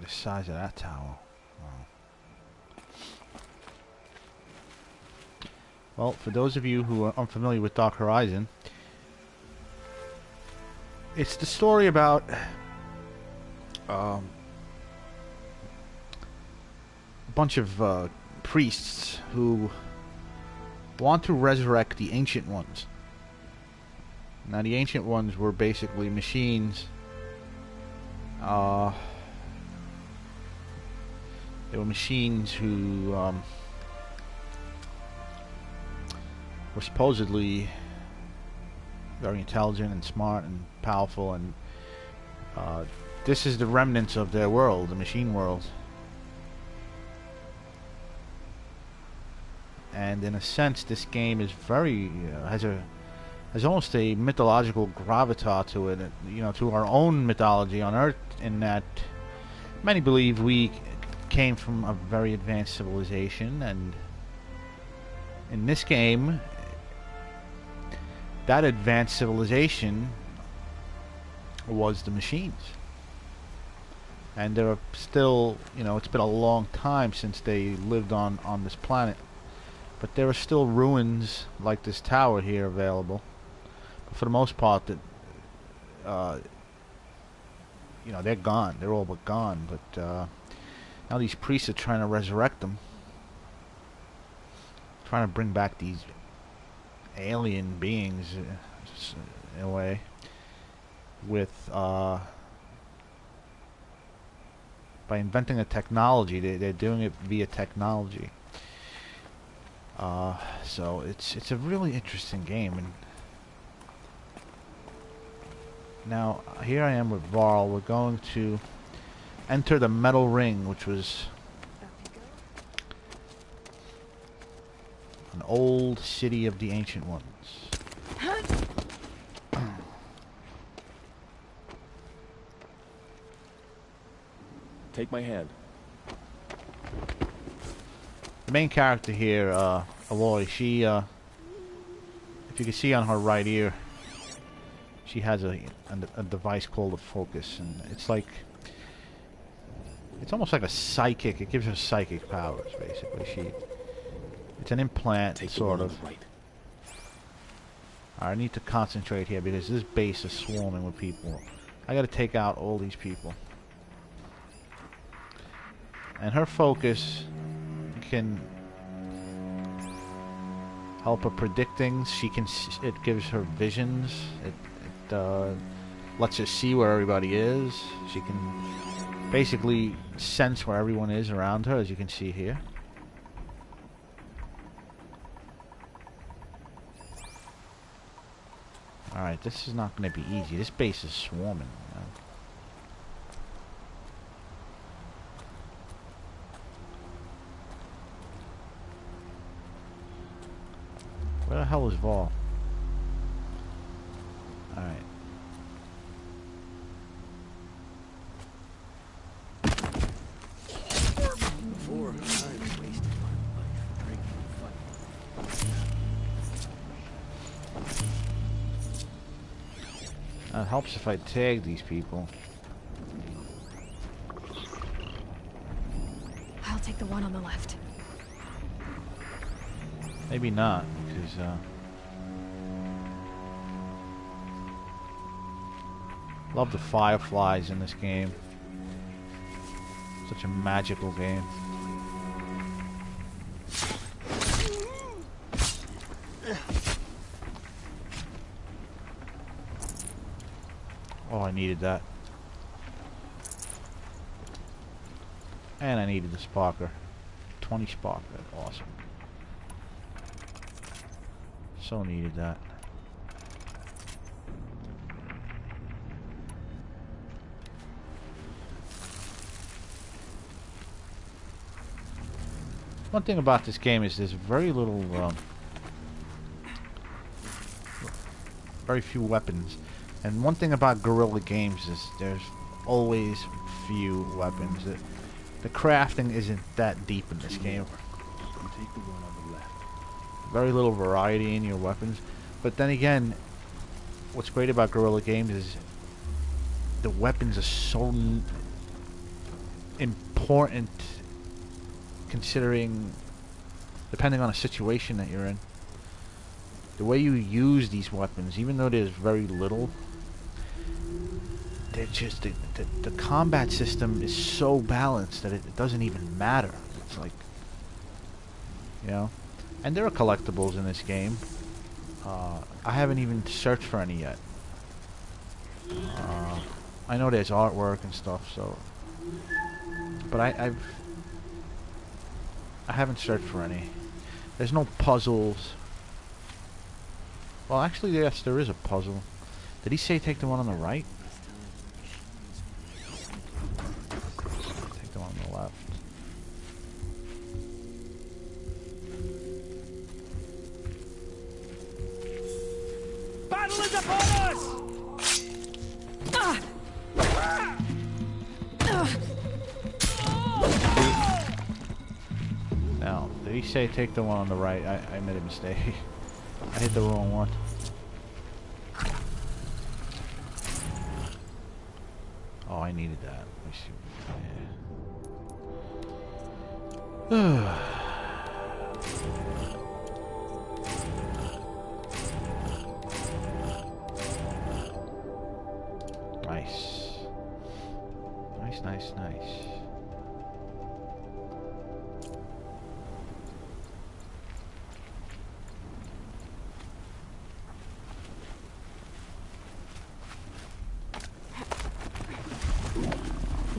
the size of that tower. Wow. Well, for those of you who are unfamiliar with Dark Horizon, it's the story about a bunch of priests who want to resurrect the Ancient Ones. Now, the Ancient Ones were basically machines. They were machines who were supposedly very intelligent and smart and powerful, and this is the remnants of their world, the machine world. And in a sense, this game is very has almost a mythological gravitas to it, you know, to our own mythology on Earth, in that many believe we came from a very advanced civilization, and in this game, that advanced civilization was the machines. And there are still, you know, it's been a long time since they lived on this planet, but there are still ruins like this tower here available. But for the most part, that you know, they're gone. They're all but gone. But now these priests are trying to resurrect them, trying to bring back these alien beings in a way, with by inventing a technology. They're doing it via technology. So it's a really interesting game. And now here I am with Varl. We're going to enter the metal ring, which was an old city of the Ancient Ones. Take my hand. The main character here, Aloy, she, if you can see on her right ear, she has a device called a focus, and it's like, it's almost like a psychic. It gives her psychic powers, basically. It's an implant, sort of. Right. I need to concentrate here because this base is swarming with people. I gotta take out all these people. And her focus can help her predict things. It gives her visions. It lets her see where everybody is. She can basically sense where everyone is around her, as you can see here. Alright, this is not going to be easy. This base is swarming. Where the hell is Vol? Alright. It helps if I tag these people. I'll take the one on the left. Maybe not, because love the fireflies in this game. Such a magical game. Oh, I needed that. And I needed the sparker. 20 sparker. Awesome. So needed that. One thing about this game is there's very little, very few weapons. And one thing about guerrilla games is there's always few weapons. The crafting isn't that deep in this game. Take the one on the left. Very little variety in your weapons. But then again, what's great about guerrilla games is the weapons are important considering, depending on the situation that you're in. The way you use these weapons, even though there's very little, they're just the combat system is so balanced that it doesn't even matter. It's like, you know, and there are collectibles in this game. I haven't even searched for any yet. I know there's artwork and stuff, so, but I haven't searched for any. There's no puzzles. Well, actually, yes, there is a puzzle. Did he say take the one on the right? Take the one on the left. Battle is upon us! Now, did he say take the one on the right? I made a mistake. I hit the wrong one. Oh, I needed that. Let me see. Yeah. Nice. Nice, nice, nice.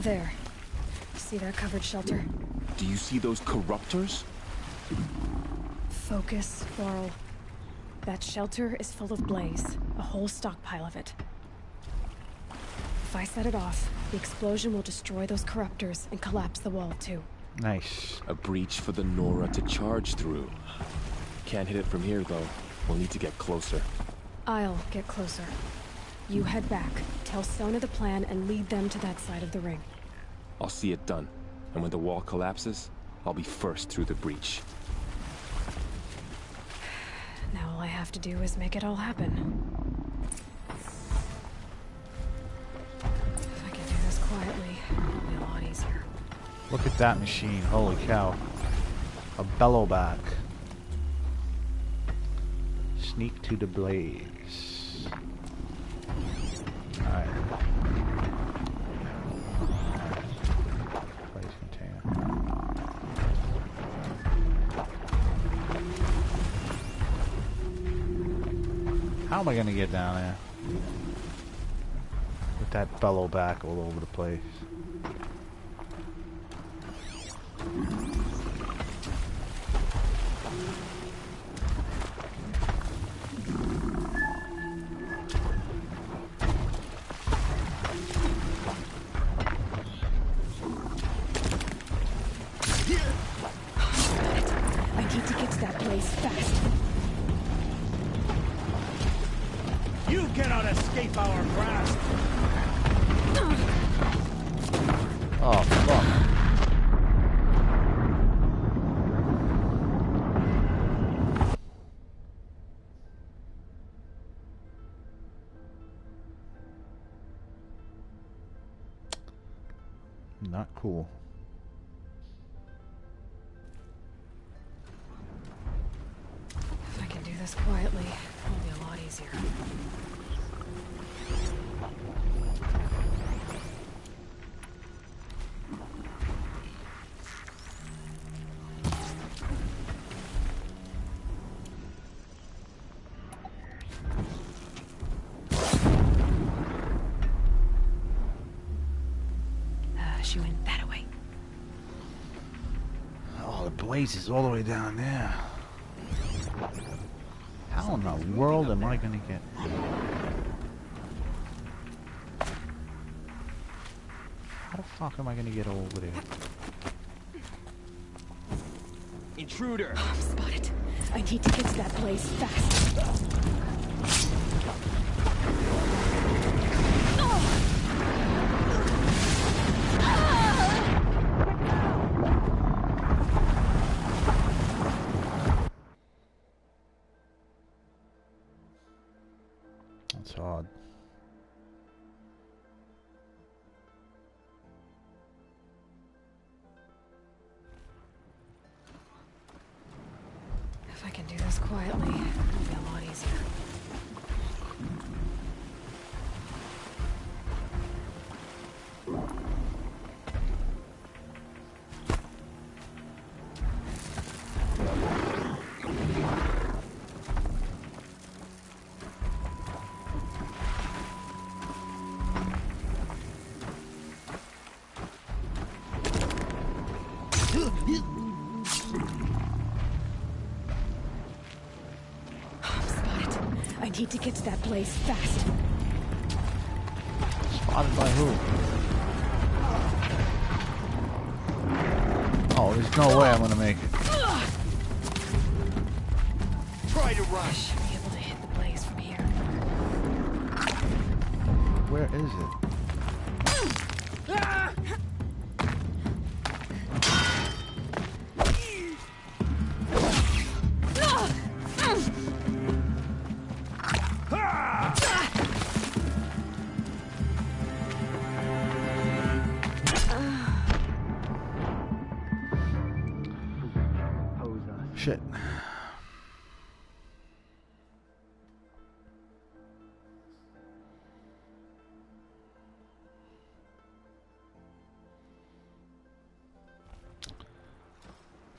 There. See that covered shelter? Do you see those corruptors? Focus, Laurel. That shelter is full of blaze. A whole stockpile of it. If I set it off, the explosion will destroy those corruptors and collapse the wall too. Nice. A breach for the Nora to charge through. Can't hit it from here, though. We'll need to get closer. I'll get closer. You head back, tell Sona the plan, and lead them to that side of the ring. I'll see it done. And when the wall collapses, I'll be first through the breach. Now all I have to do is make it all happen. If I can do this quietly, it'll be a lot easier. Look at that machine. Holy cow. A bellowback. Sneak to the blaze. Alright. Blaze container. How am I gonna get down there? With that bellowback all over the place. I need to get to that place fast. You cannot escape our grasp! Oh, fuck. Not cool. If I can do this quietly, it'll be a lot easier. She went that way. Oh, the blaze is all the way down there. How in the world am I gonna get? How the fuck am I gonna get over there? Intruder! I'm spotted. I need to get to that place fast. That's odd. quietly, it'll be a lot easier. I need to get to that blaze fast. Spotted by who? Oh, there's no way I'm gonna make it. Try to I rush. should be able to hit the blaze from here. Where is it? Shit.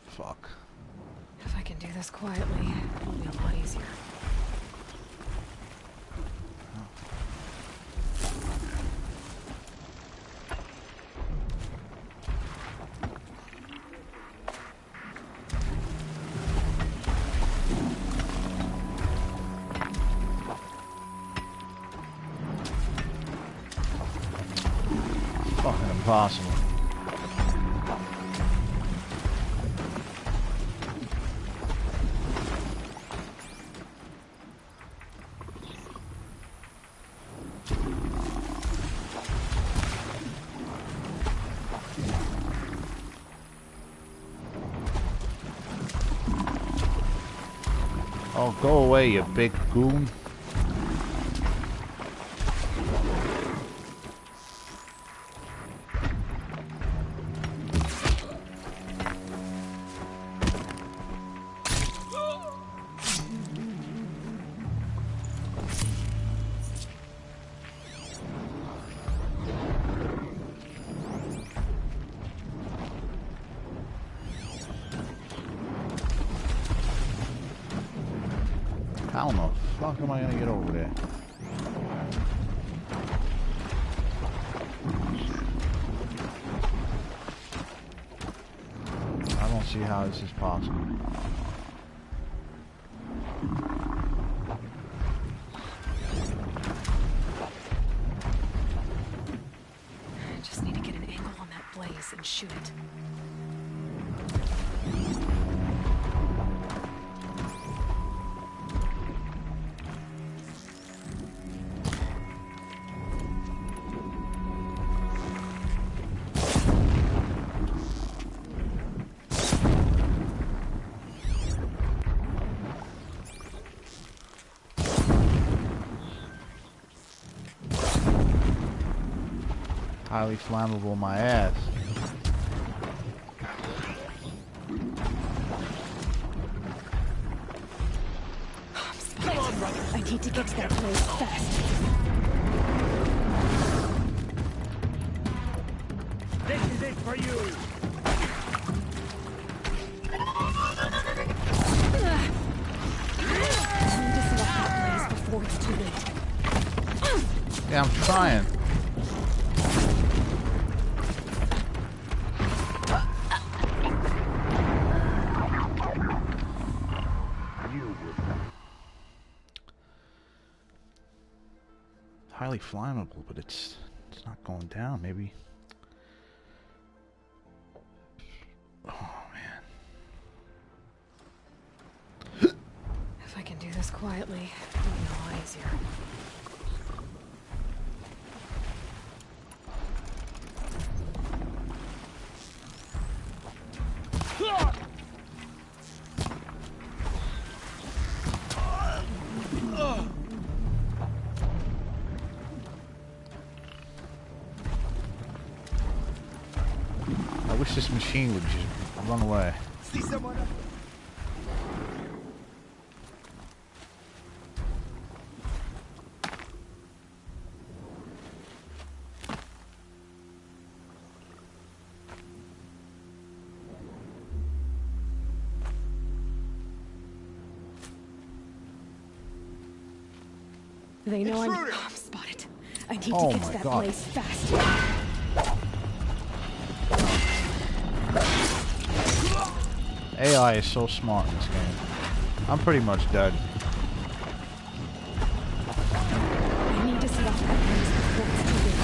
Fuck. If I can do this quietly, it'll be a lot easier. Fucking impossible. Oh, go away, you big goon. How the fuck am I gonna get over there? I don't see how this is possible. I just need to get an angle on that blaze and shoot it. Highly flammable, my ass. Come on, brother. I need to get to that blaze fast. This is it for you. I need to set up that blaze before it's too late. Yeah, I'm trying. Highly flammable, but it's not going down. Maybe. Oh man. If I can do this quietly, it'll be a lot easier. I wish this machine would just run away. See someone? They know Intruder! I'm spotted. I need Oh to get my to that God. place fast. AI is so smart in this game. I'm pretty much dead. I need to set off that place before it's too late.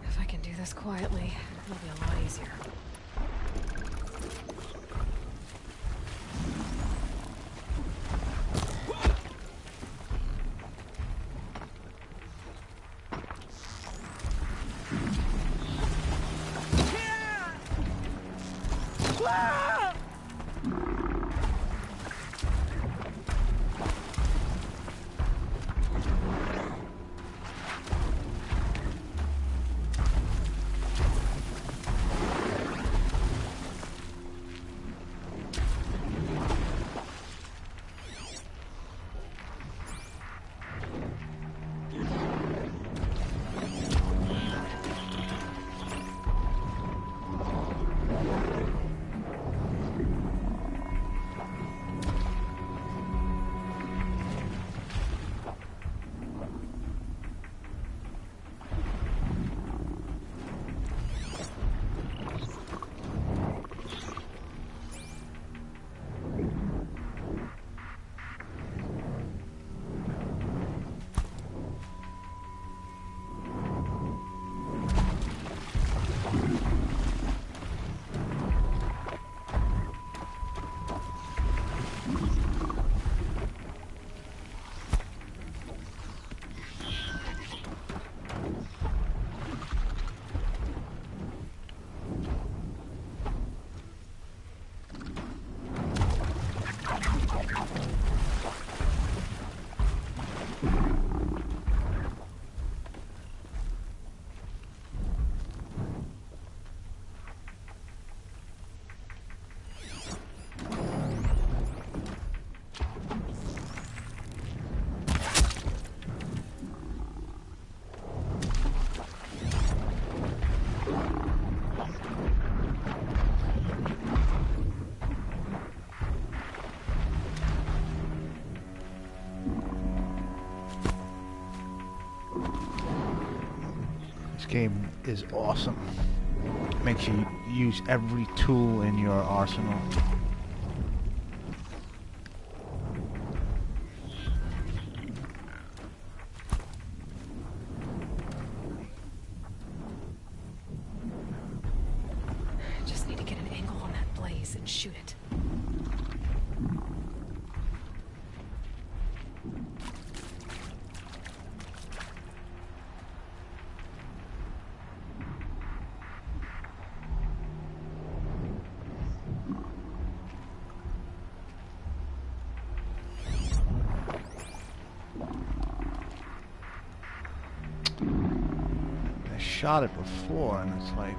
If I can do this quietly, it'll be a lot easier. This game is awesome. Makes you use every tool in your arsenal. Just need to get an angle on that blaze and shoot it. I shot it before and it's like...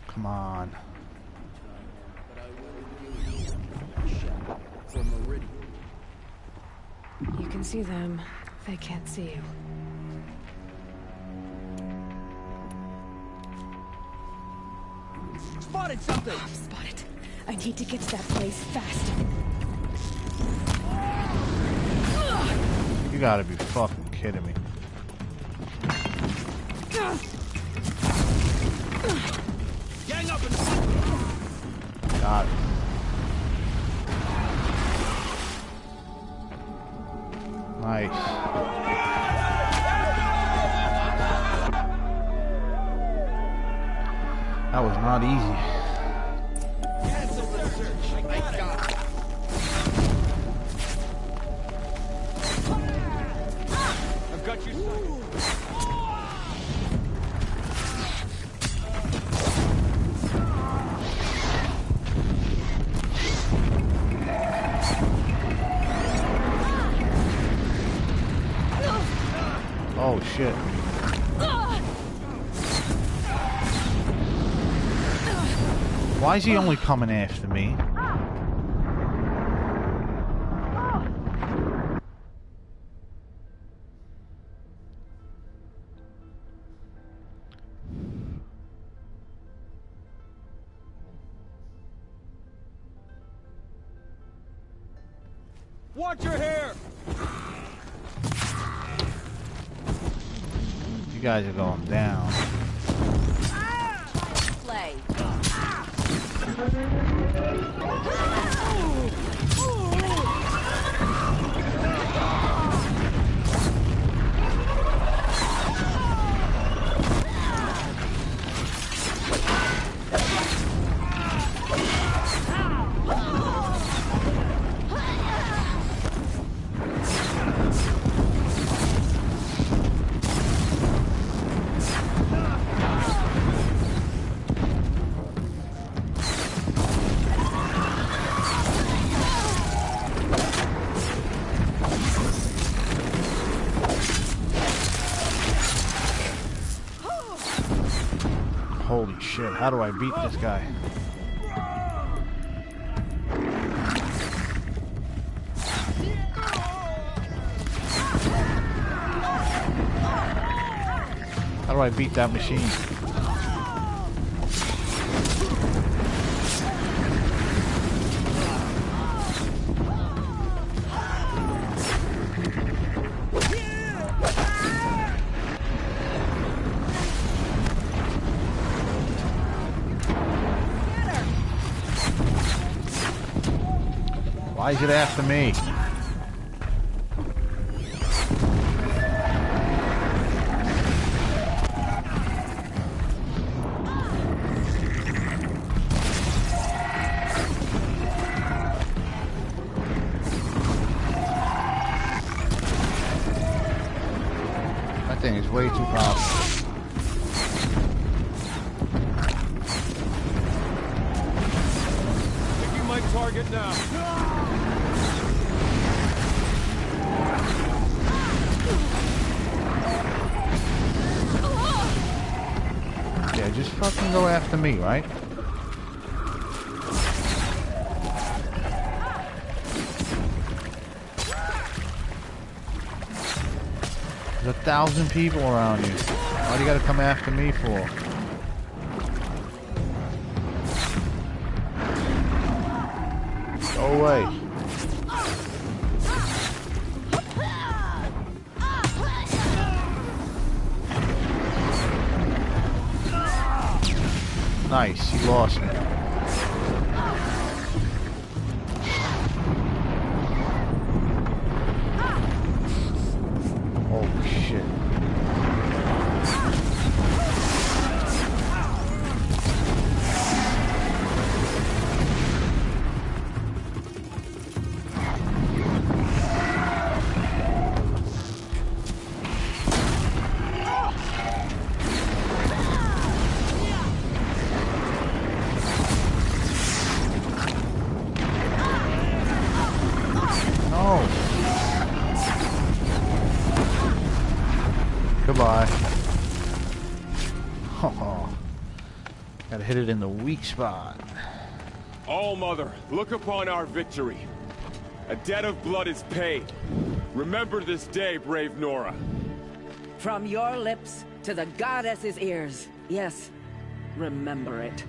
Come on. You can see them. They can't see you. Spotted something! I'm spotted. I need to get to that place fast. You gotta be fucking kidding me. Gang up and... Got it. Nice. That was not easy. Cancel the search. I got it. I've got you suckered. Oh shit. Why is he only coming after me? Watch your hair. You guys are going down. Play. Holy shit, how do I beat this guy? How do I beat that machine? Why is it after me? That thing is way too powerful. Picking my target now. Yeah, just fucking go after me, right? There's 1,000 people around you. Why do you gotta come after me for? Go away. Nice, he lost me. Oh shit. Goodbye. Oh, gotta hit it in the weak spot. All Mother, look upon our victory. A debt of blood is paid. Remember this day, brave Nora. From your lips to the goddess's ears. Yes, remember it.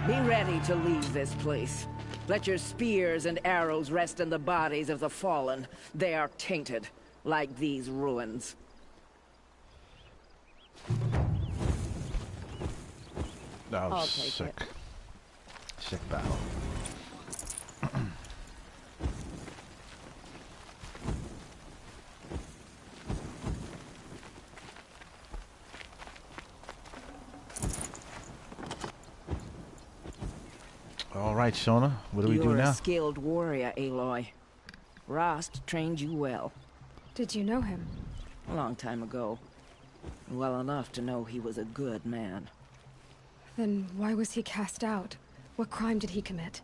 Be ready to leave this place. Let your spears and arrows rest in the bodies of the fallen. They are tainted, like these ruins. That I'll was take sick. it. sick battle. All right, Sona, what do we do You're now? a skilled warrior, Aloy. Rost trained you well. Did you know him? A long time ago. Well enough to know he was a good man. Then why was he cast out? What crime did he commit?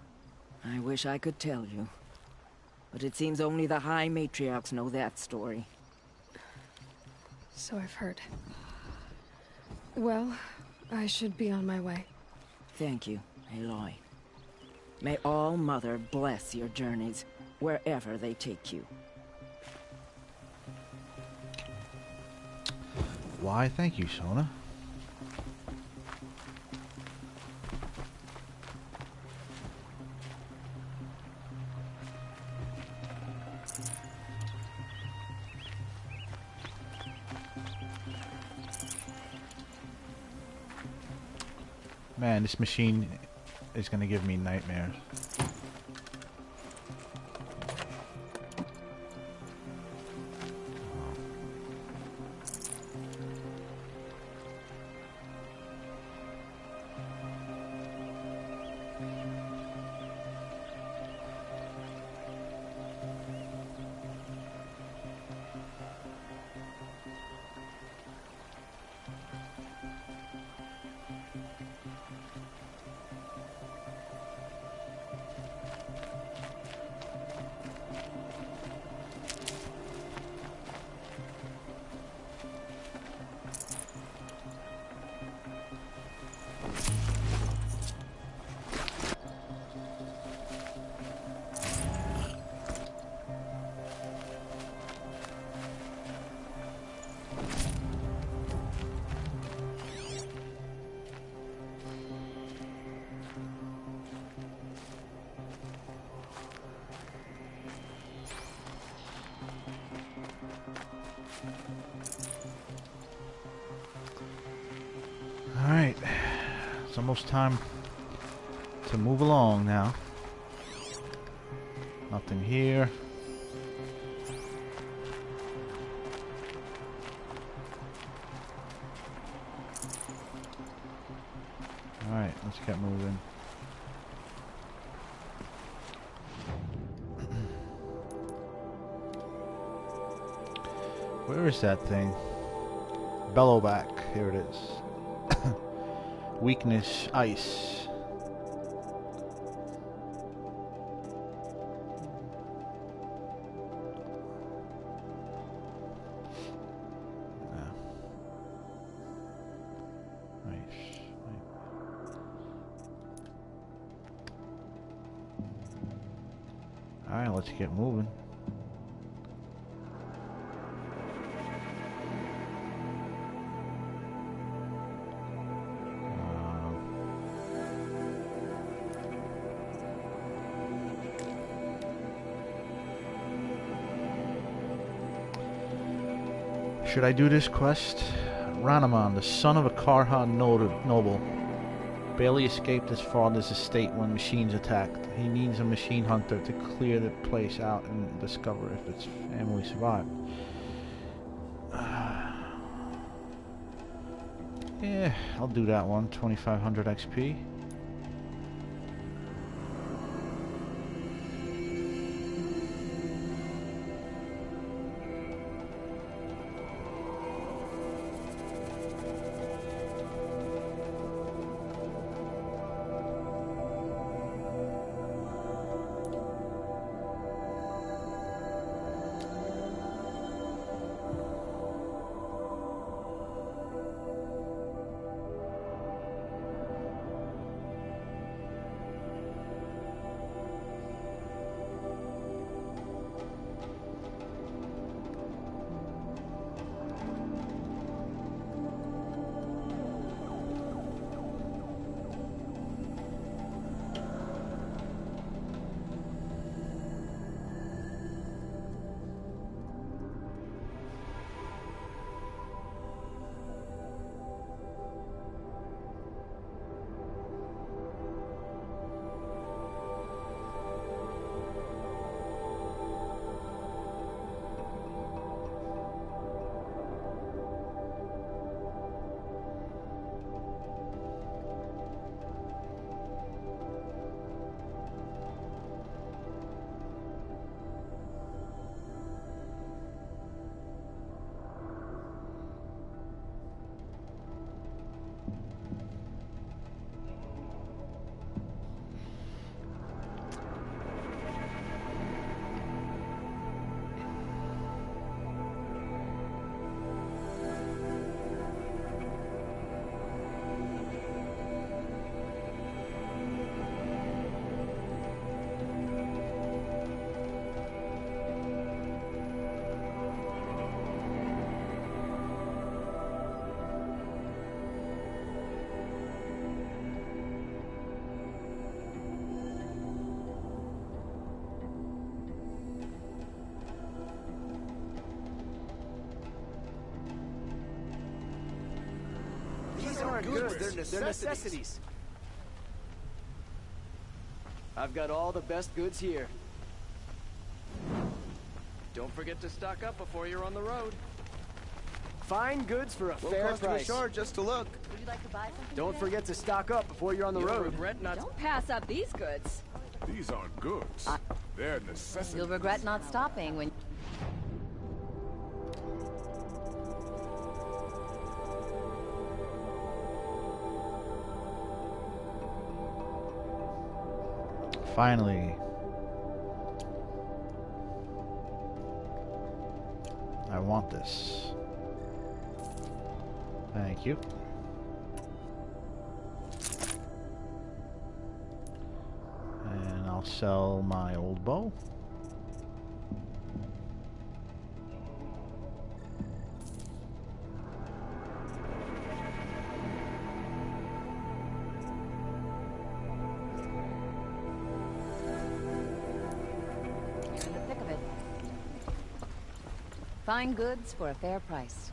I wish I could tell you. But it seems only the High Matriarchs know that story. So I've heard. Well, I should be on my way. Thank you, Aloy. May All Mother bless your journeys, wherever they take you. Why, thank you, Sona. Man, this machine is gonna give me nightmares. Alright, it's almost time to move along now. Nothing here. Alright, let's get moving. Where is that thing? Bellowback, here it is. Weakness, ice. Alright, let's get moving. Should I do this quest? Ranaman, the son of a Karha noble, barely escaped his father's estate when machines attacked. He needs a machine hunter to clear the place out and discover if its family survived. Yeah, I'll do that one. 2500 XP. goods. They're necessities. I've got all the best goods here. Don't forget to stock up before you're on the road. Fine goods for a fair price. Short just to look. Would you like to buy something? Don't forget to stock up before you're on the road. Regret not. Don't pass up these goods. These aren't goods. They're necessities. You'll regret not stopping when... Finally. I want this. Thank you. And I'll sell my old bow. In the thick of it. Fine goods for a fair price.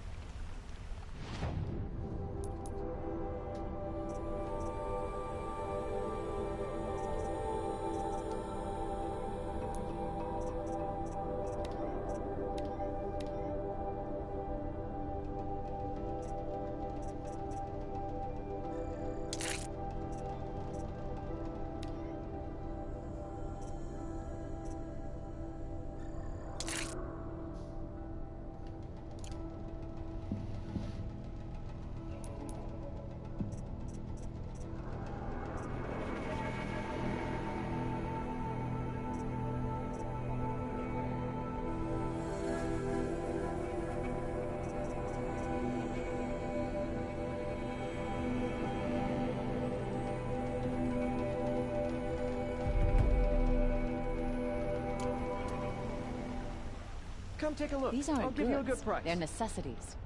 Come take a look. These aren't I'll give you a good price. They're necessities.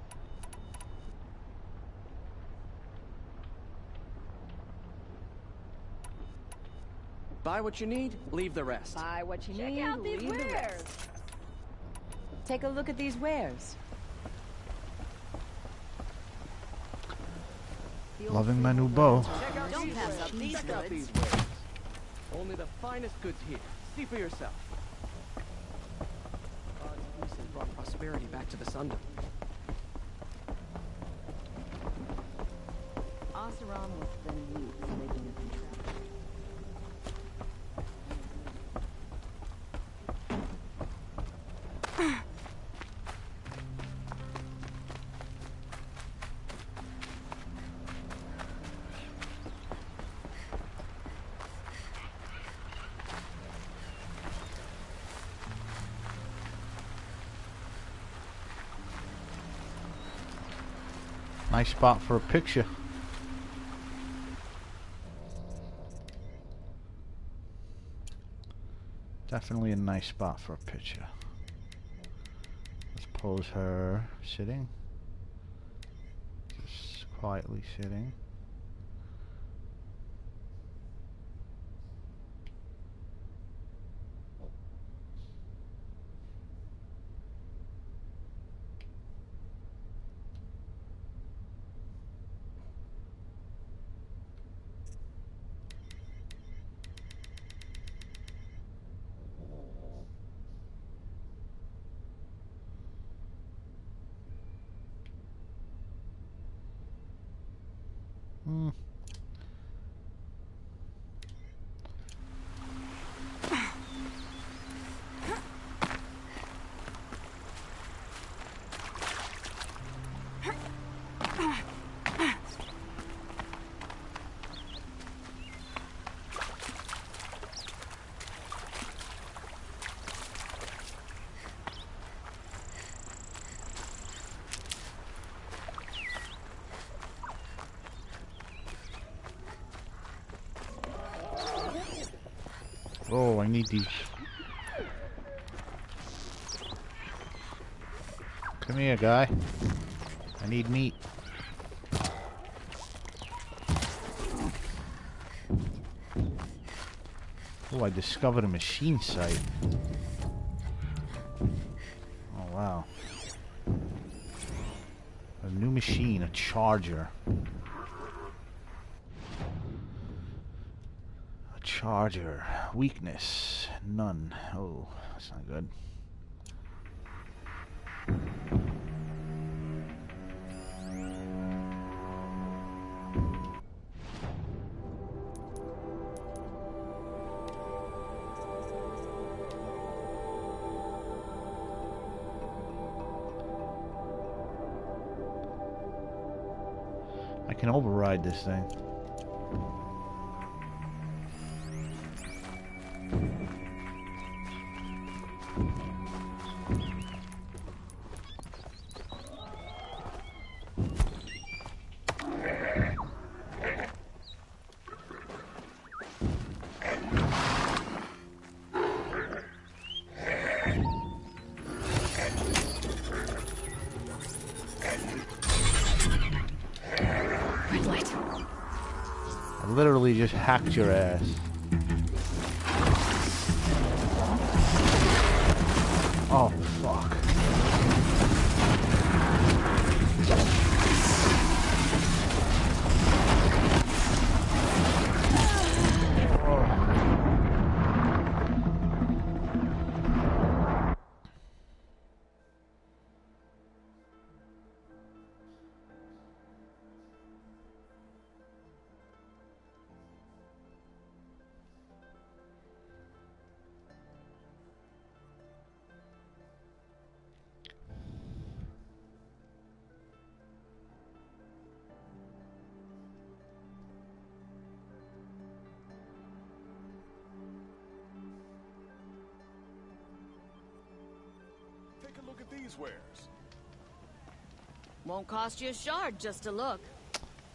Buy what you need, leave the rest. Buy what you Check need, out these leave the wares. rest. Take a look at these wares. Loving my new bow. Check out Don't these pass wares. up these Check out goods. these wares. Only the finest goods here. See for yourself. God's peace has brought prosperity back to the Sundom. Oseram was the youth living in control. Nice spot for a picture. Definitely a nice spot for a picture. Let's pose her sitting. Just quietly sitting. Oh, I need these. Come here, guy. I need meat. Oh, I discovered a machine site. Oh, wow. A new machine, a charger. Charger. Weakness. None. Oh, that's not good. I can override this thing. Literally just hacked your ass. Oh, fuck. Take a look at these wares. Won't cost you a shard just to look.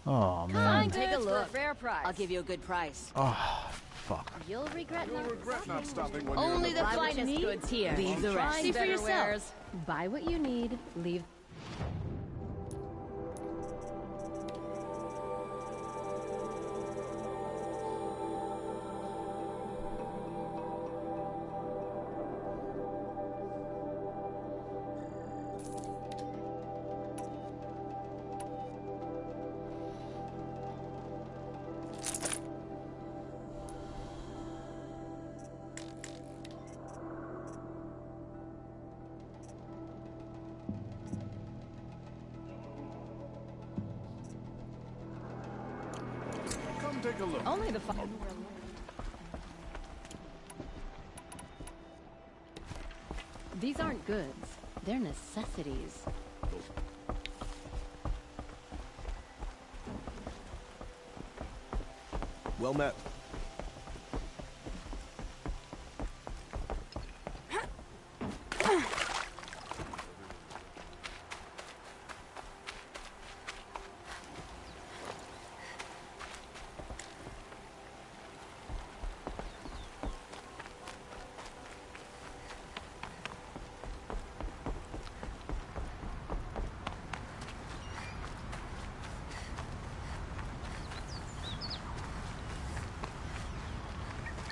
Oh, Fine, man. take a look. For a fair price. I'll give you a good price. Oh, fuck. You'll regret Not stopping when Only you're the finest goods here. Leave the rest. See for yourself. Buy what you need, leave. Come take a look. Only the These aren't goods. They're necessities. Well met.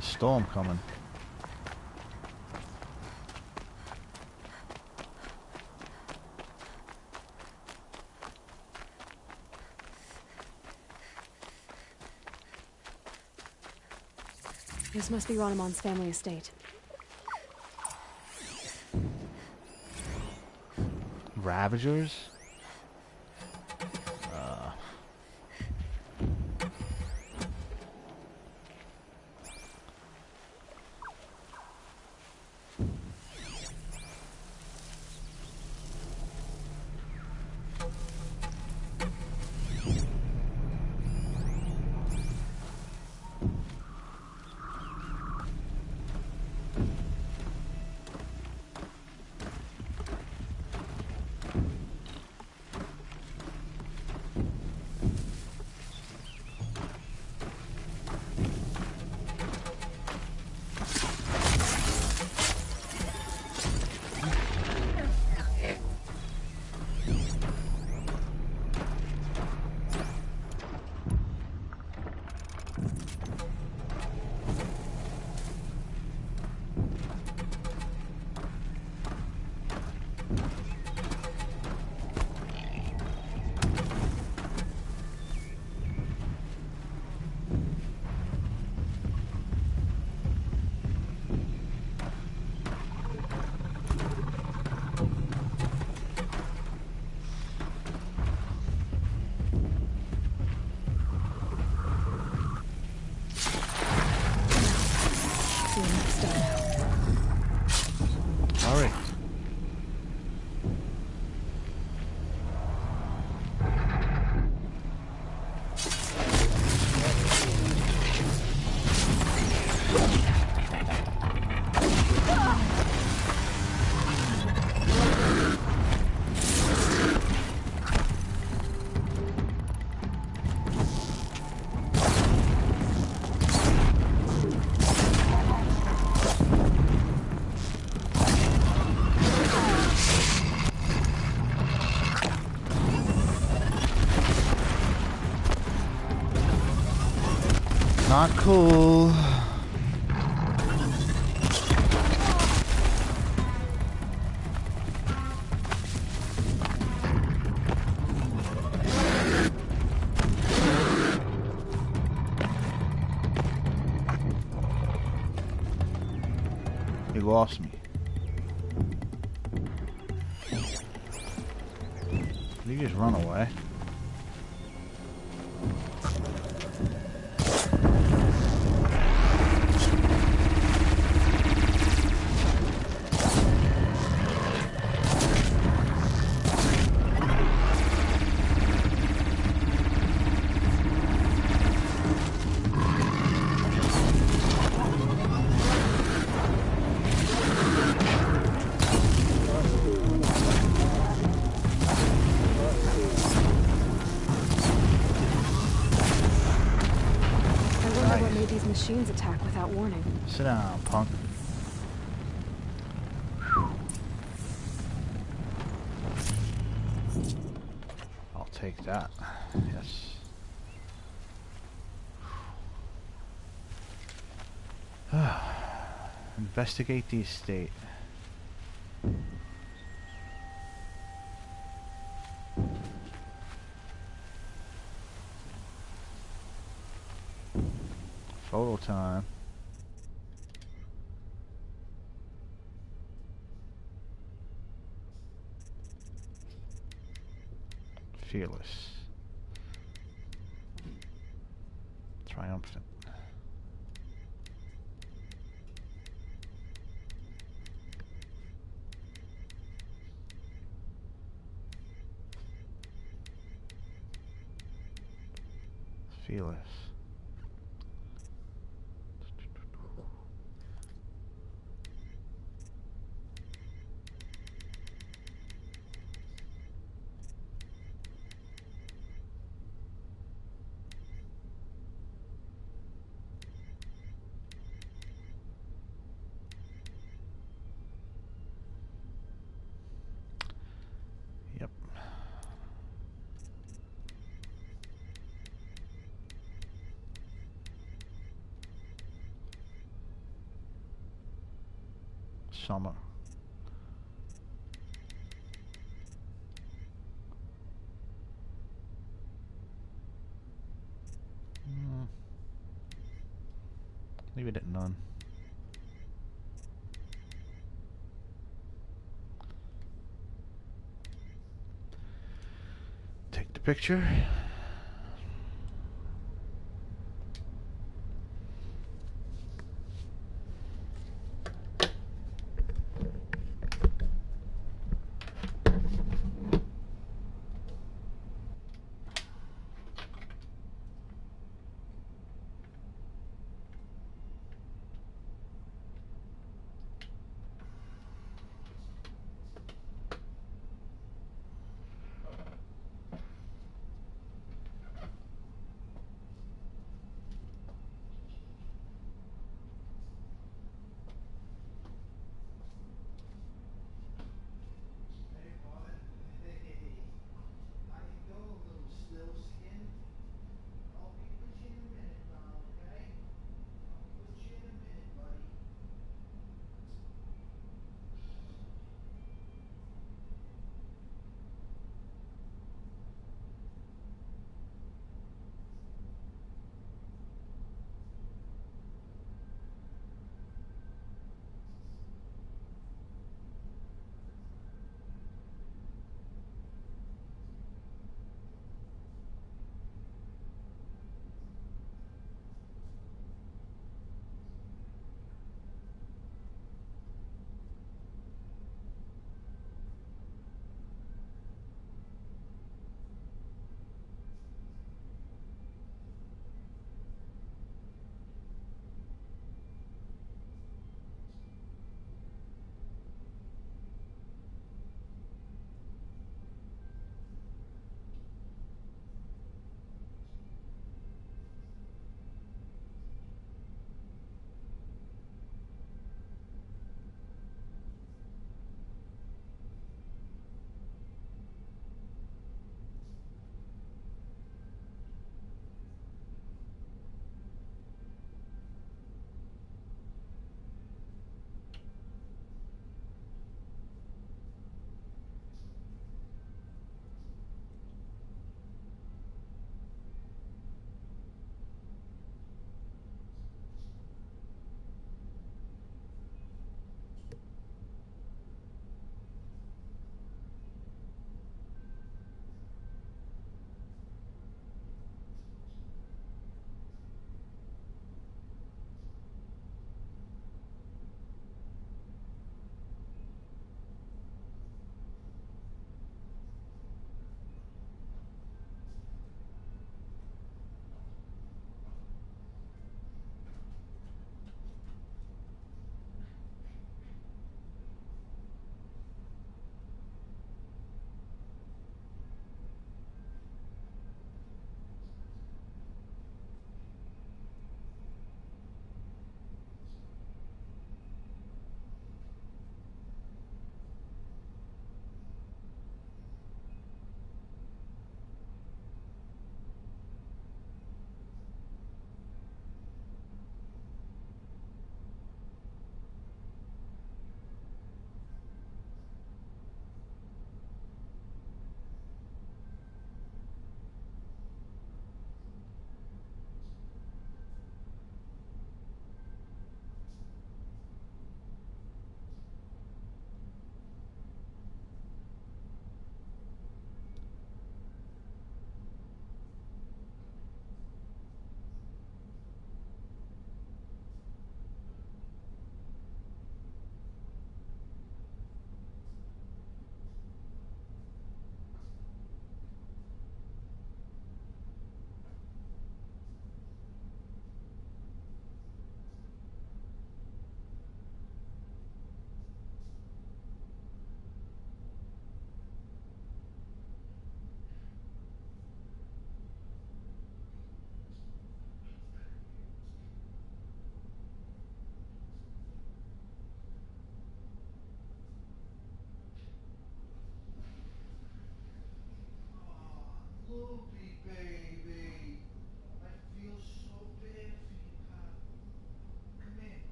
Storm coming. This must be Ronamon's family estate. Ravagers? Not cool. He lost me. Did he just run away? Machines attack without warning. Sit down, punk. I'll take that. Yes. Investigate the estate. Photo time. Fearless. Triumphant. Fearless. Yep. Summer. Leave it at none. Take the picture.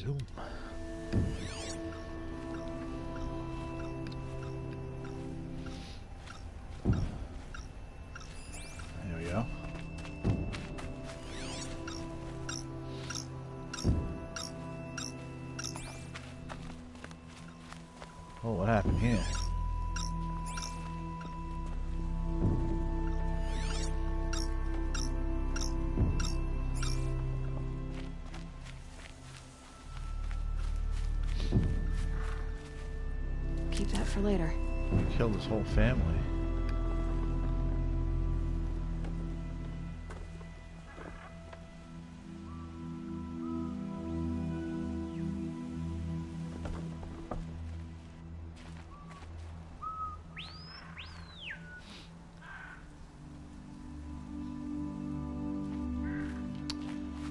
Zoom. There we go. Oh, what happened here? Keep that for later. Killed his whole family.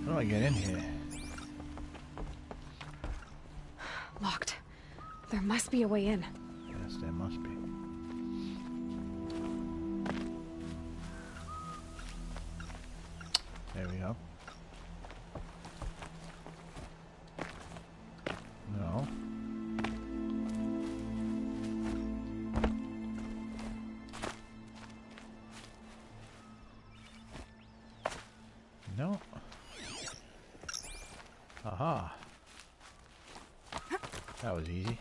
How do I get in here? Locked. There must be a way in. Yes, there must be. There we go. No. No. Aha. That was easy.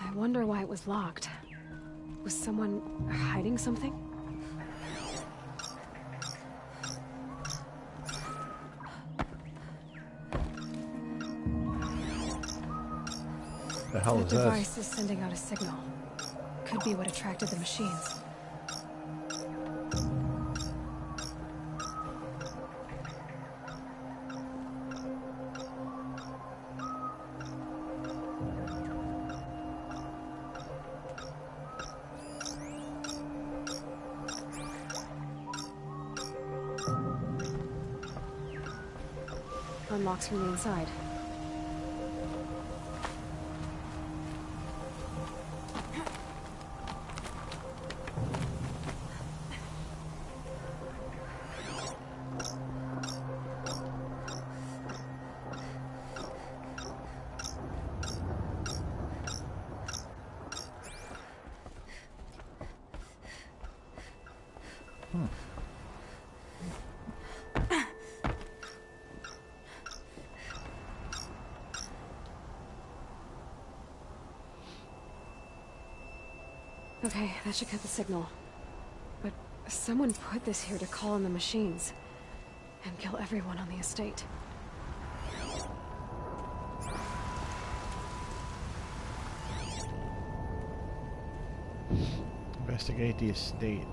I wonder why it was locked. Was someone hiding something? The hell The is device this? is sending out a signal. Could be what attracted the machines. Unlocks from the inside. Okay, that should cut the signal. But someone put this here to call in the machines and kill everyone on the estate. Investigate the estate.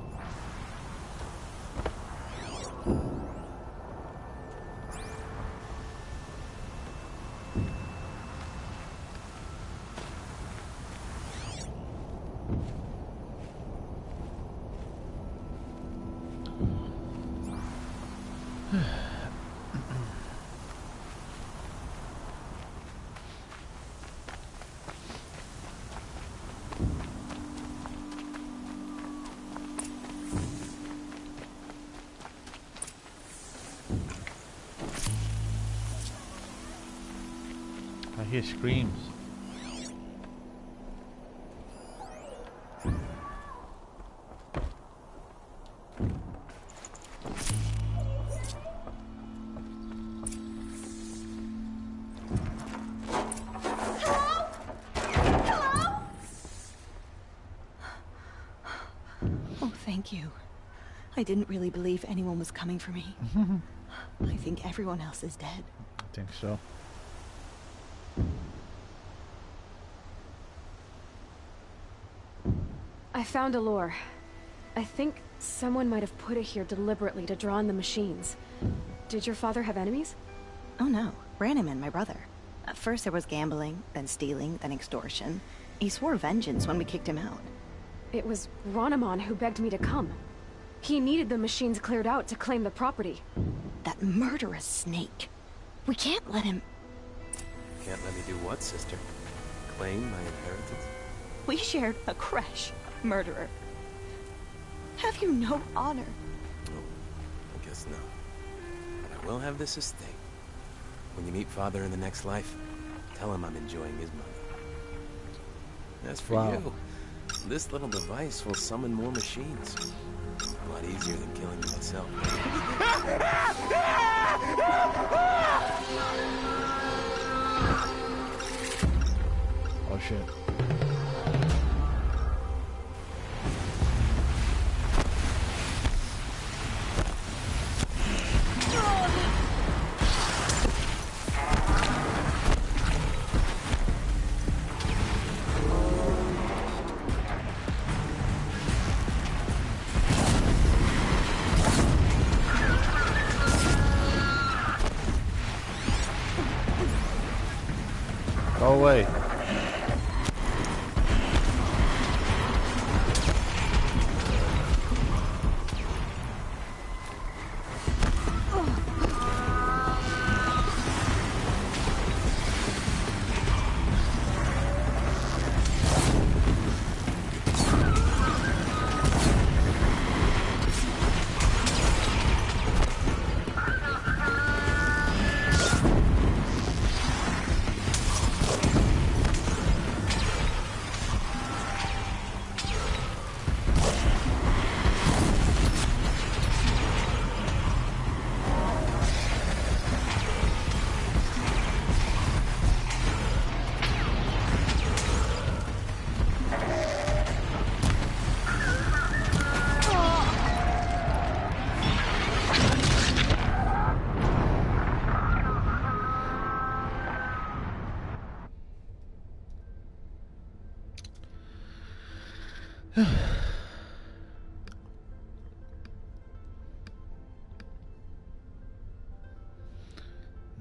I hear screams. Oh, thank you. I didn't really believe anyone was coming for me. I think everyone else is dead. I think so. I found a lure. I think someone might have put it here deliberately to draw in the machines. Did your father have enemies? Oh no, Branham and my brother. At first there was gambling, then stealing, then extortion. He swore vengeance when we kicked him out. It was Ronamon who begged me to come. He needed the machines cleared out to claim the property. That murderous snake. We can't let him... Can't let me do what, sister? Claim my inheritance? We shared a creche. Murderer. Have you no honor? No, I guess not. But I will have this estate. When you meet Father in the next life, tell him I'm enjoying his money. As for you, this little device will summon more machines. A lot easier than killing you myself. Oh shit. Go away.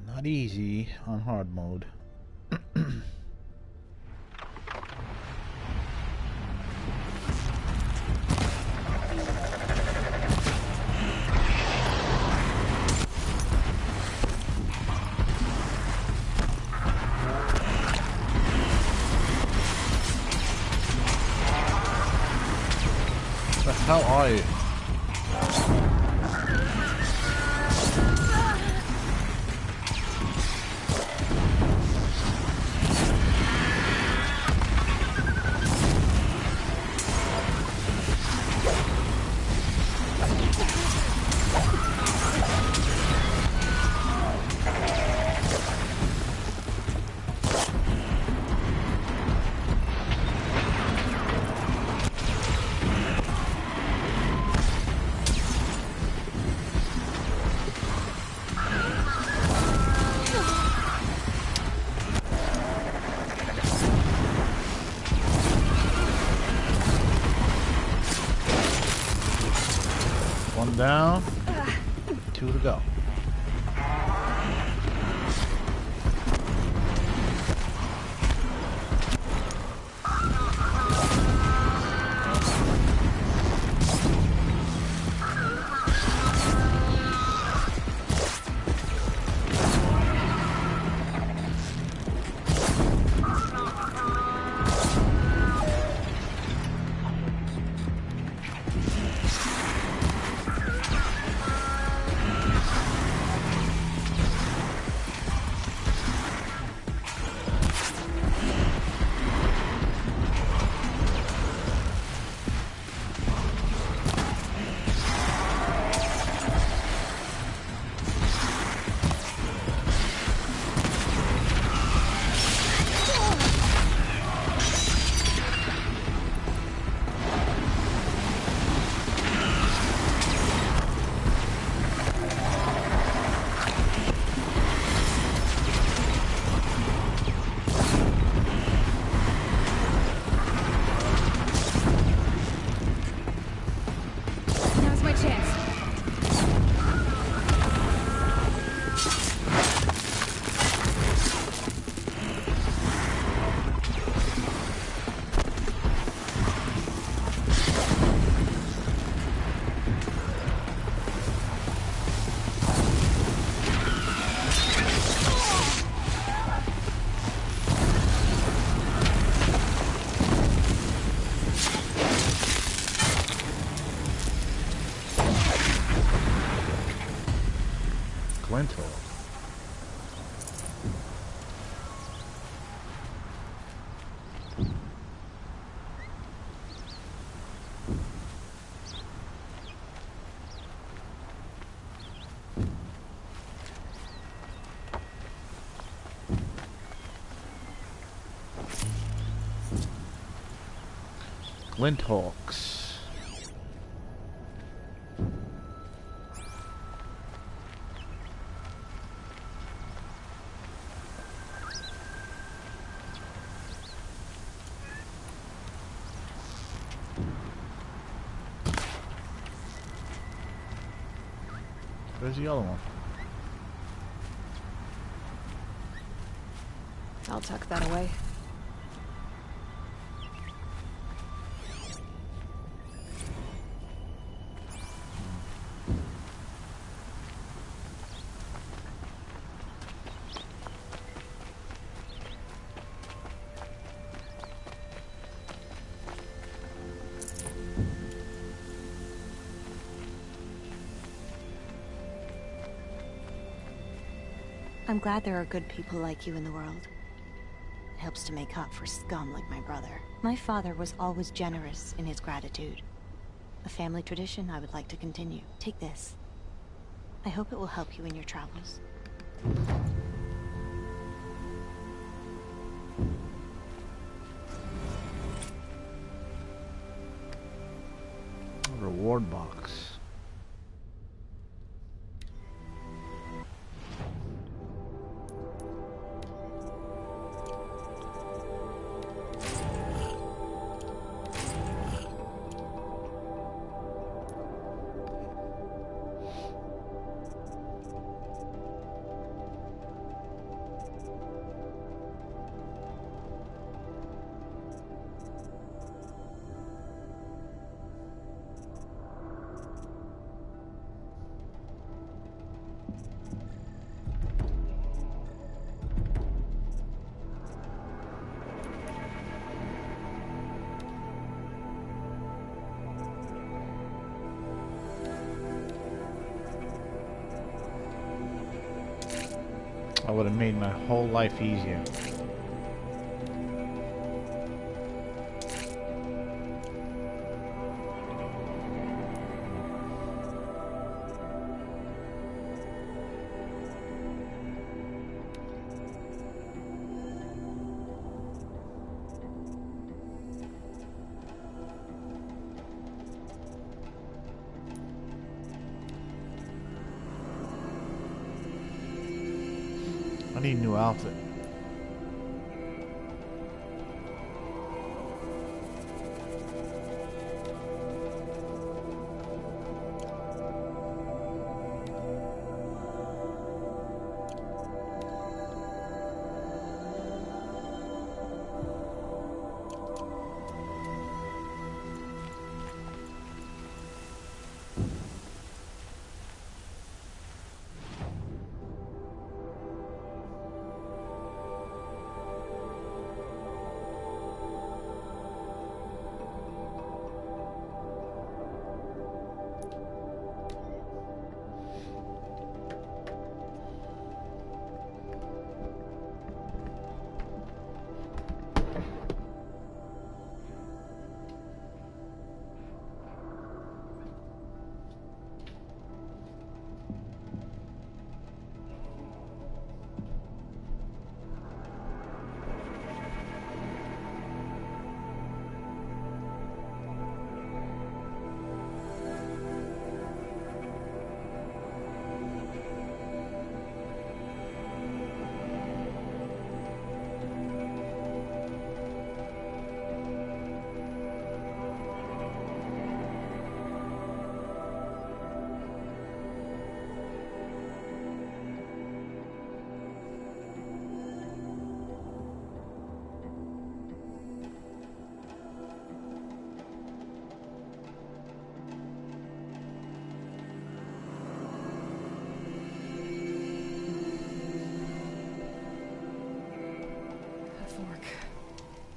Not easy on hard mode. What the hell are you? One down, 2 to go. Windhawks. Where's the other one? I'll tuck that away. I'm glad there are good people like you in the world. It helps to make up for scum like my brother. My father was always generous in his gratitude. A family tradition I would like to continue. Take this. I hope it will help you in your travels. Reward box. I would have made my whole life easier. I need a new outfit.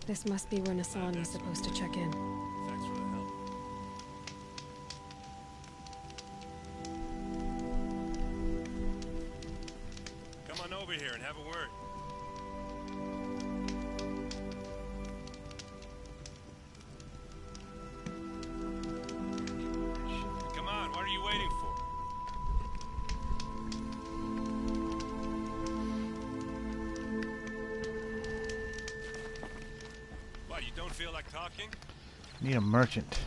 This must be where Nassan was supposed to check in. Thanks for the help. Come on over here and have a word. Come on, what are you waiting for? What, you don't feel like talking? Need a merchant.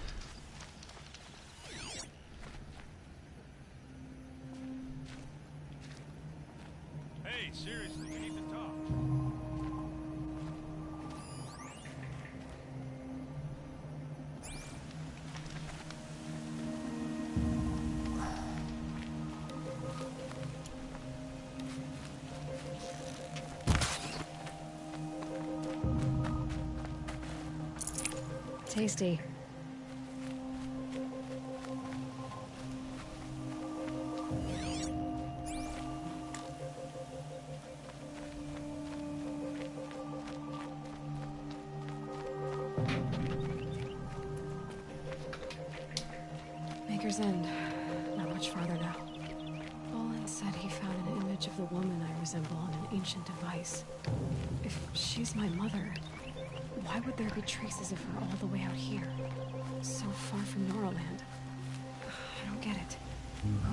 Hey, seriously, we need to talk. Tasty. Maker's End. Not much farther now. Olin said he found an image of the woman I resemble on an ancient device. If she's my mother, why would there be traces of her all the way out here? So far from Noraland. I don't get it.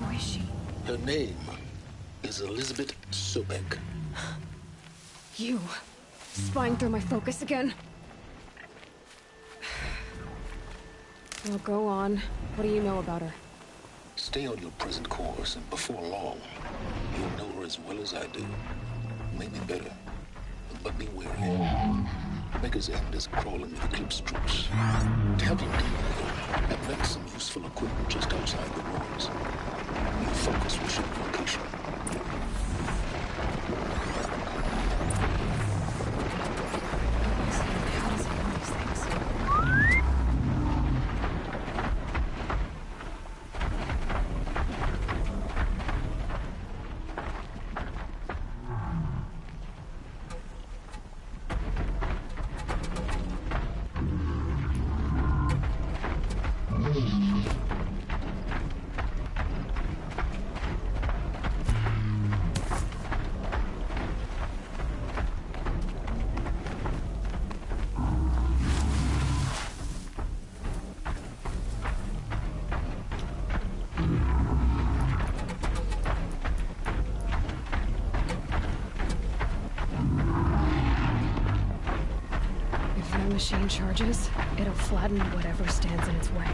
Who is she? Her name is Elizabeth Sobek. You. Spying through my focus again? Well, go on. What do you know about her? Stay on your present course, and before long, you'll know her as well as I do. Maybe better. But be wary. Maker's End is crawling with Eclipse troops. To help you deal with them, I've left some useful equipment just outside the ruins. Your focus will show location. Machine charges, it'll flatten whatever stands in its way.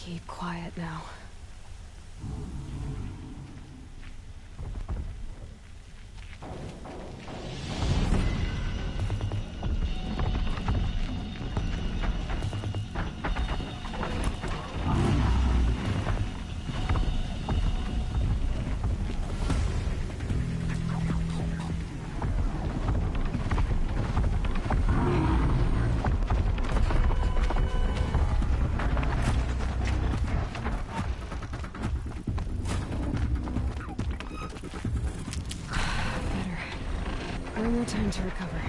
Keep quiet now. No more time to recover.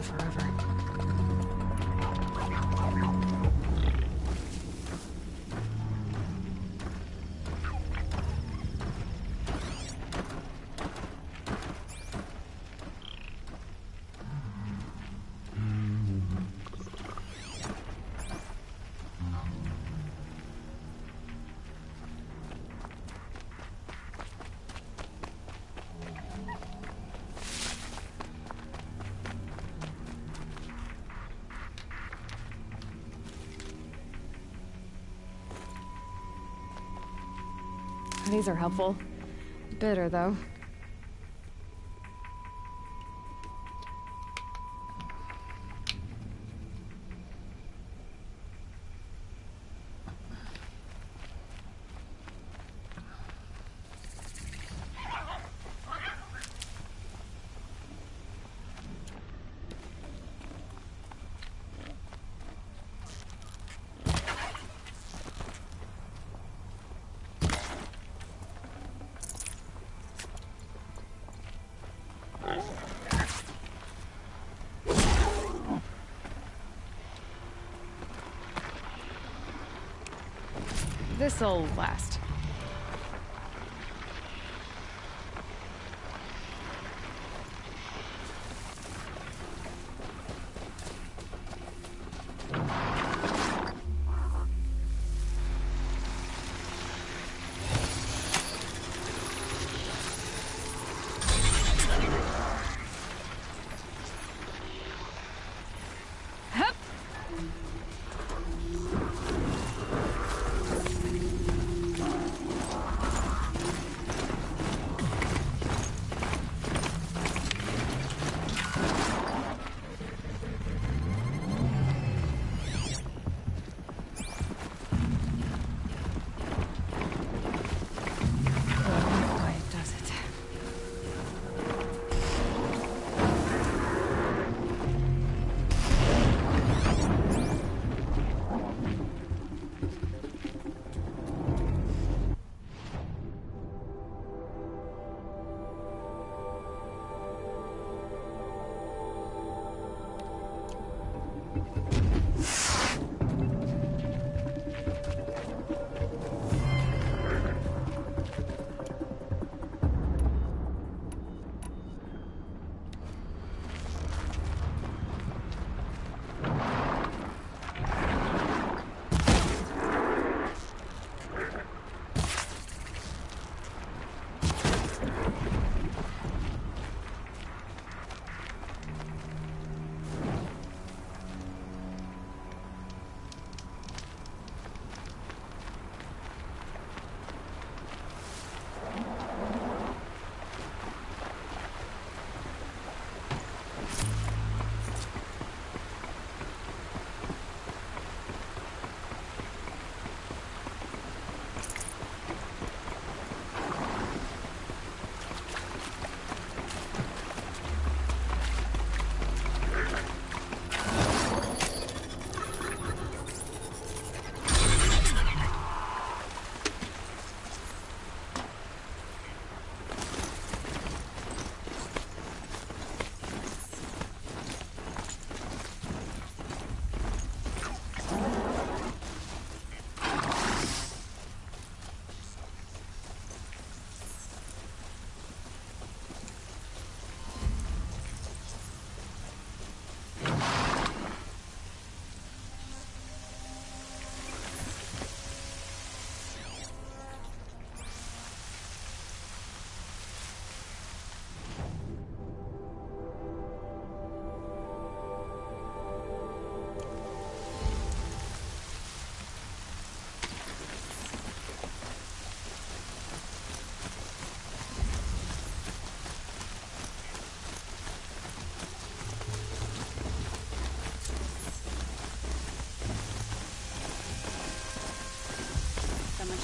Forever. These are helpful. Bitter, though. This'll last.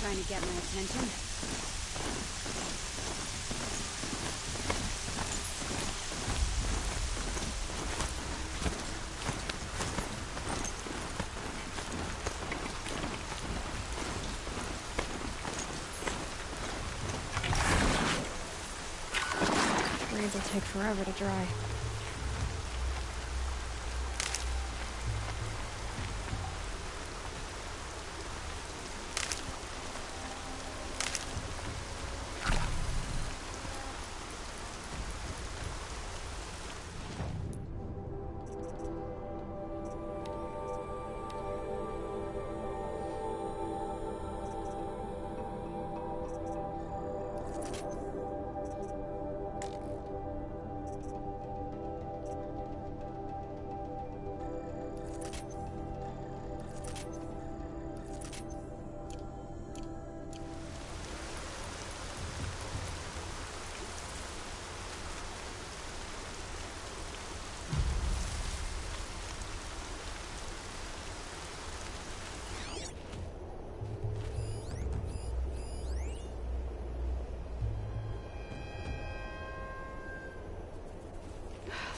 trying to get my attention. Rains will take forever to dry.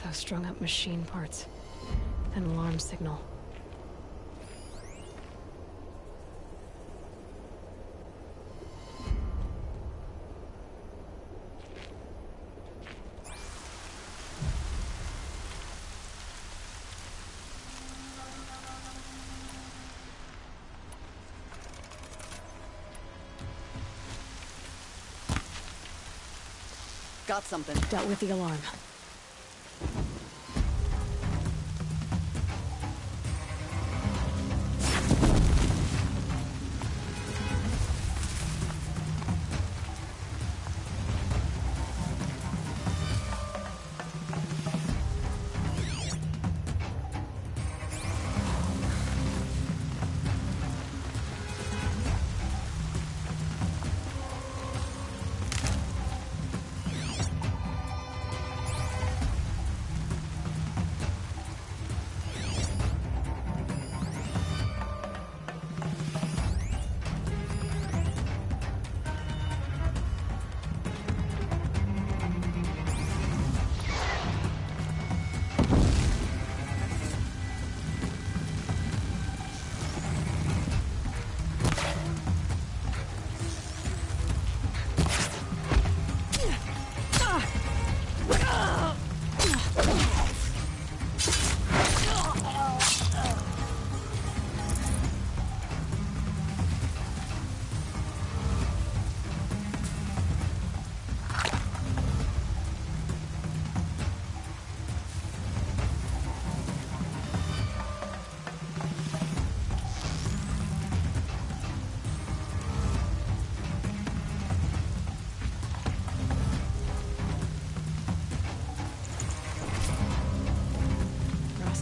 Those strung up machine parts. An alarm signal. Got something. Dealt with the alarm.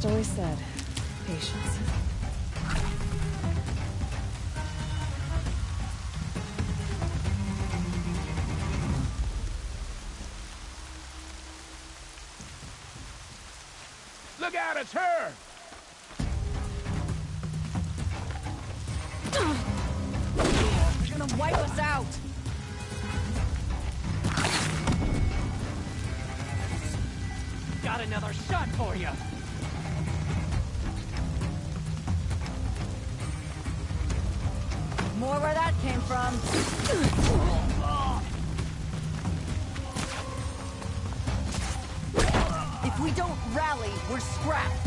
Always said, patience. Look out, it's her! You're gonna wipe us out! Got another shot for you! More where that came from. If we don't rally, we're scrapped.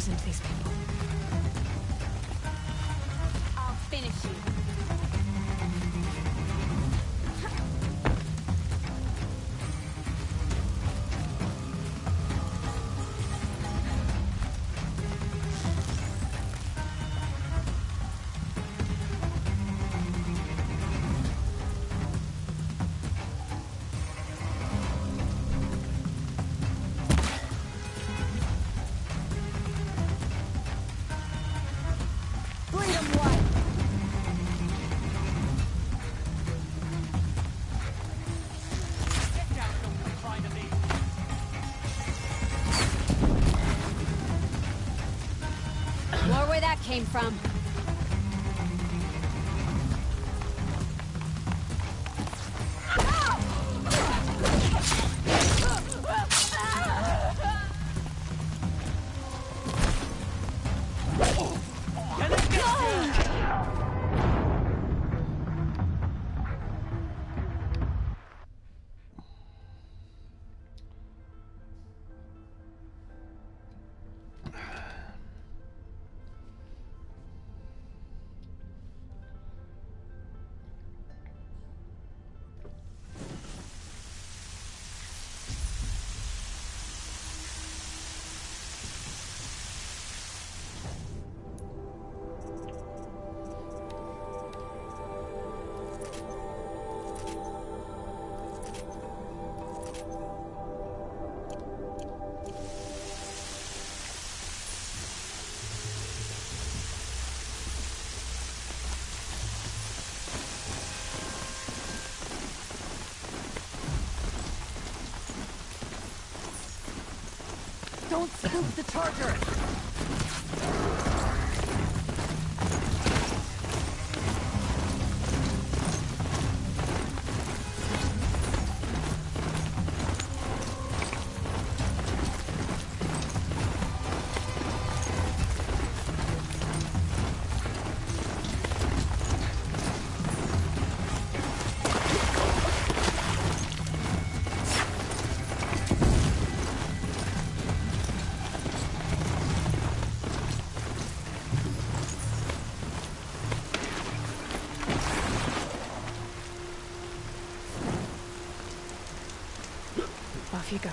listen to these people. I'll finish you. More where that came from. Don't spook the charger! Off you go.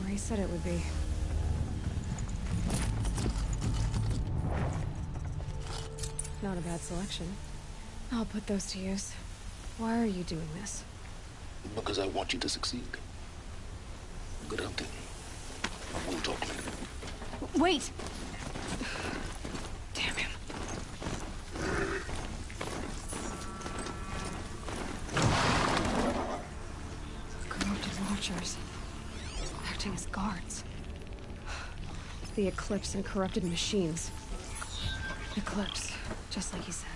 where he said it would be. Not a bad selection. I'll put those to use. Why are you doing this? Because I want you to succeed. Good hunting. We'll talk later. Wait! Damn him. Corrupted watchers. Acting as guards. The Eclipse and corrupted machines. Eclipse, just like he said.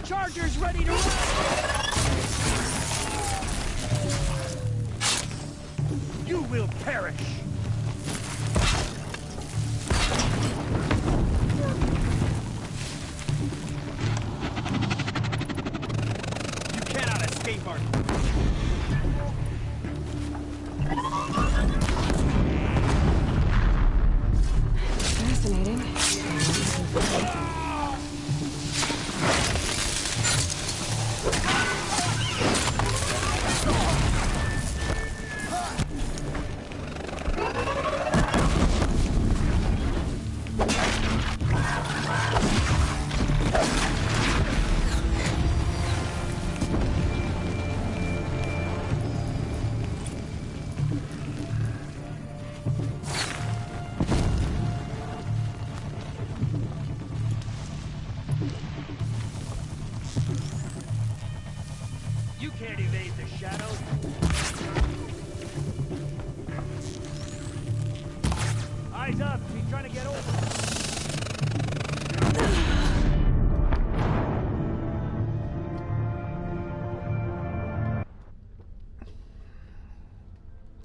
Charger's ready to run! You will perish! You cannot escape our... Fascinating. You can't evade the shadows. Eyes up, he's trying to get over.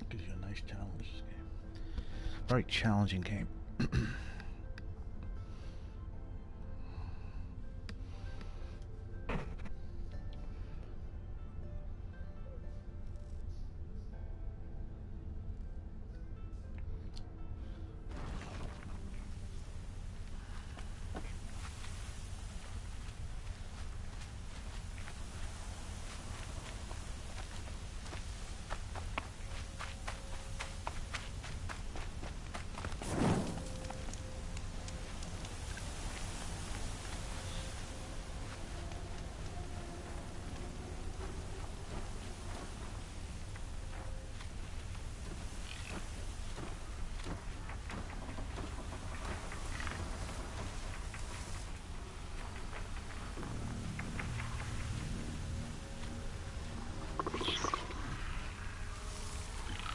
Gives you a nice challenge, this game. Very challenging game.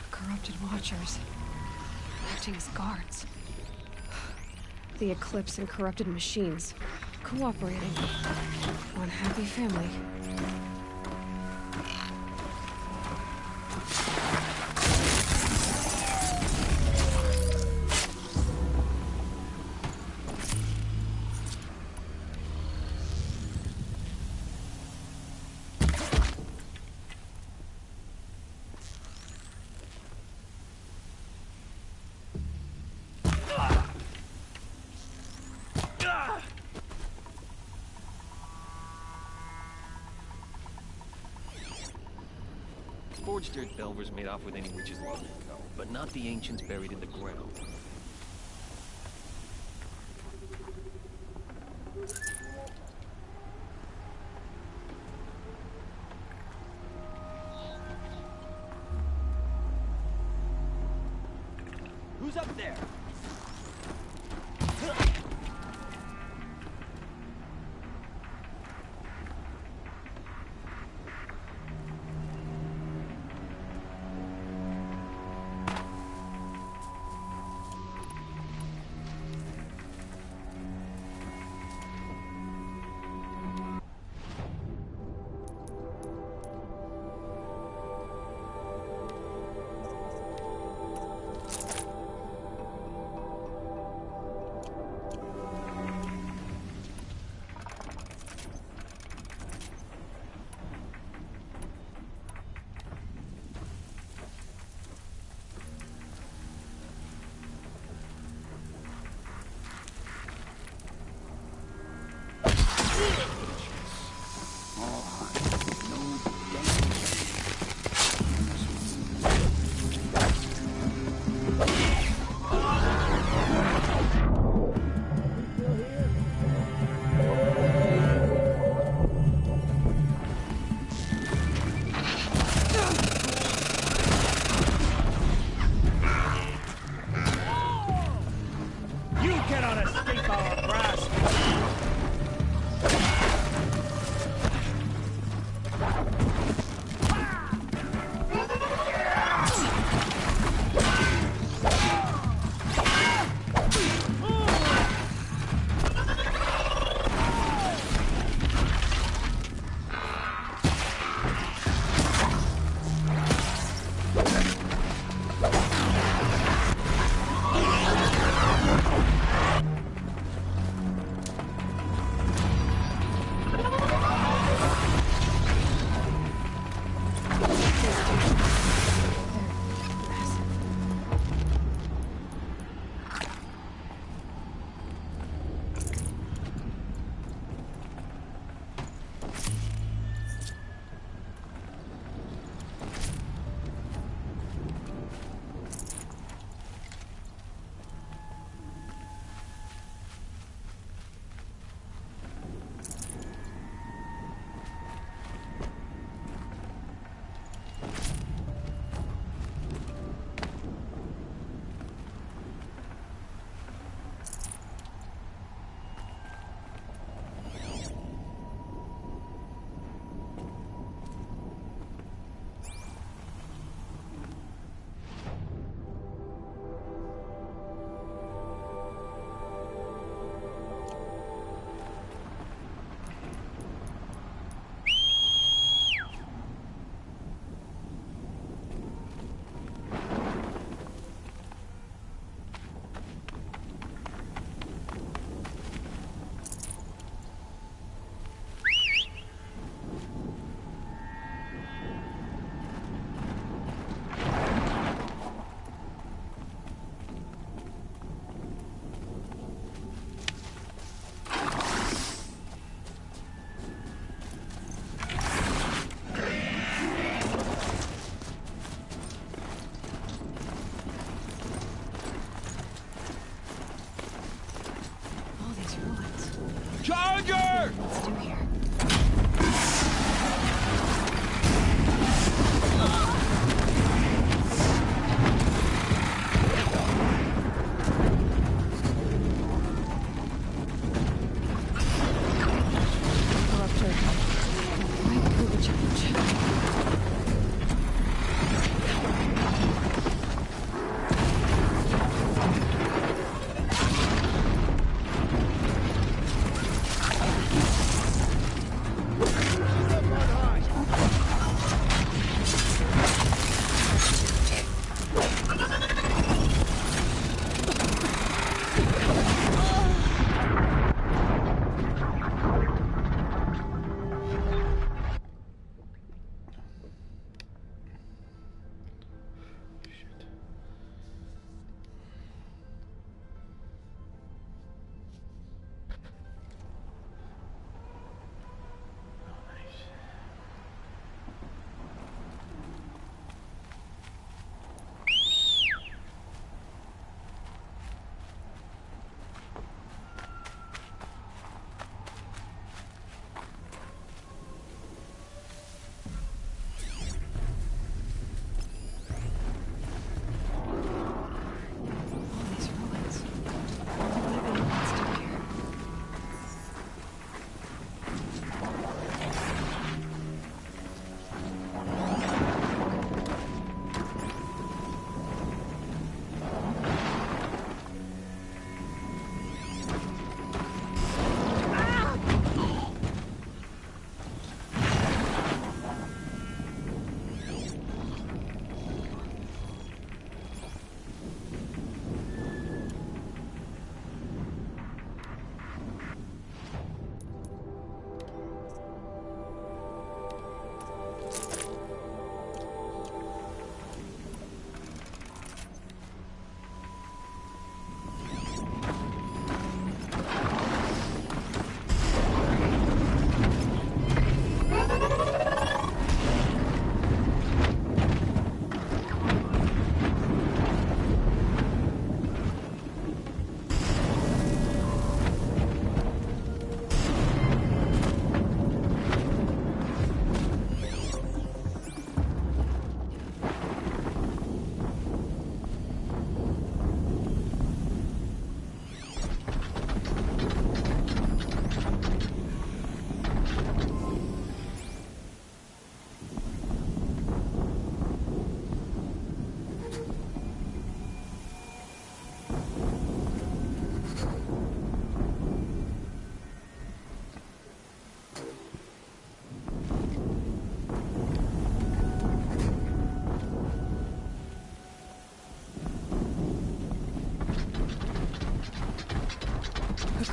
Corrupted watchers. Acting as guards. The Eclipse and corrupted machines. Cooperating. One happy family. Forged dirt Belvers made off with any witches long ago, but not the ancients buried in the ground. Who's up there? cannot escape our grasp. Charger! Let's do here.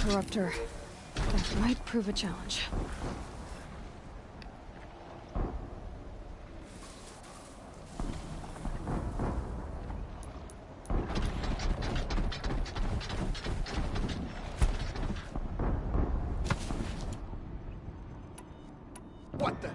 corruptor. That might prove a challenge. What the?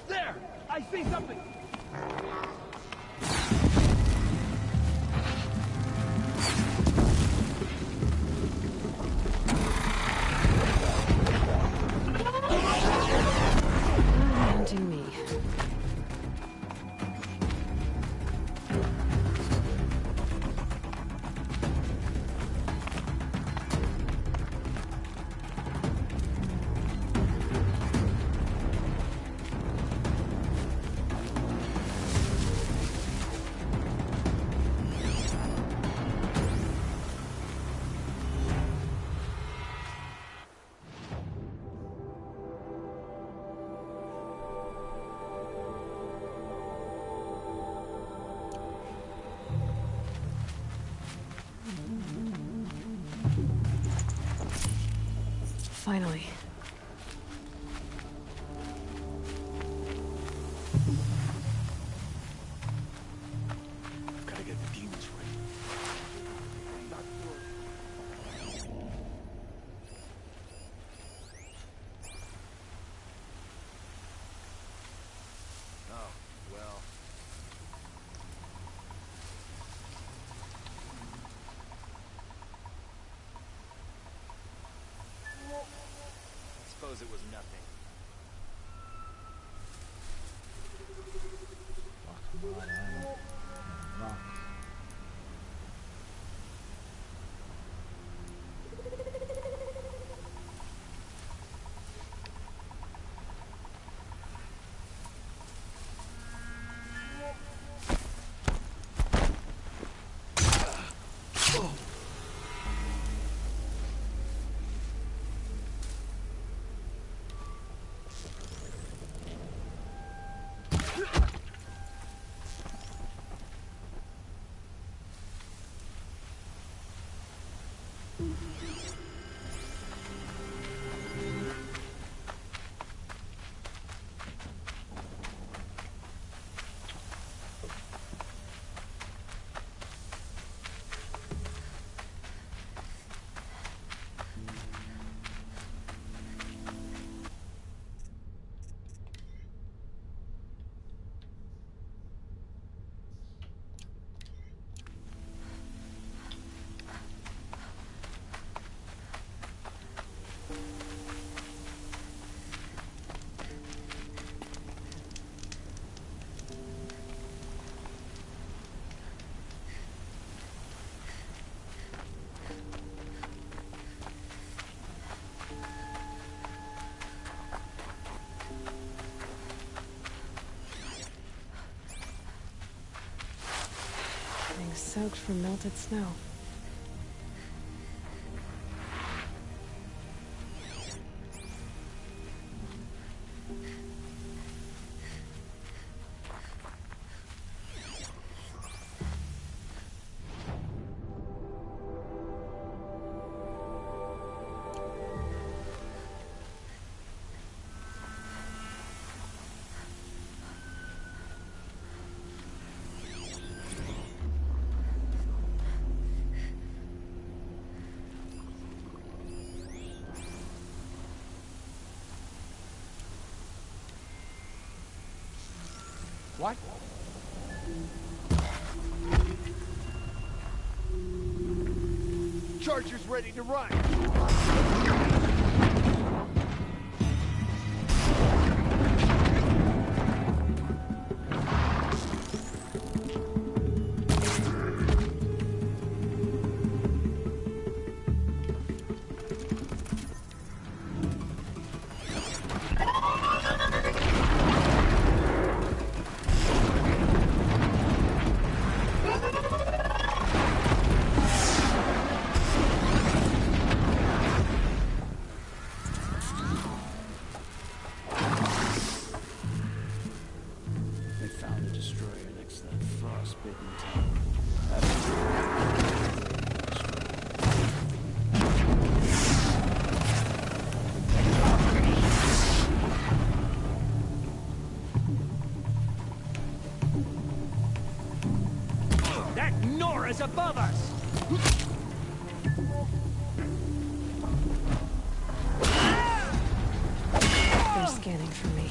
There! I see something! Hunting me. Finally. I've got to get the demons ready. Oh, well. I suppose it was nothing. Being soaked from melted snow. What? Charger's ready to run. Above us! They're scanning for me.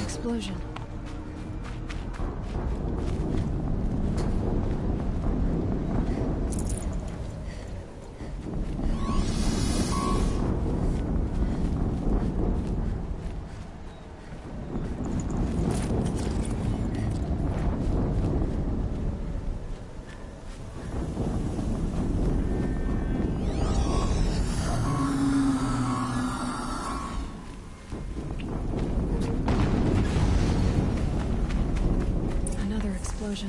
Explosion. Explosion.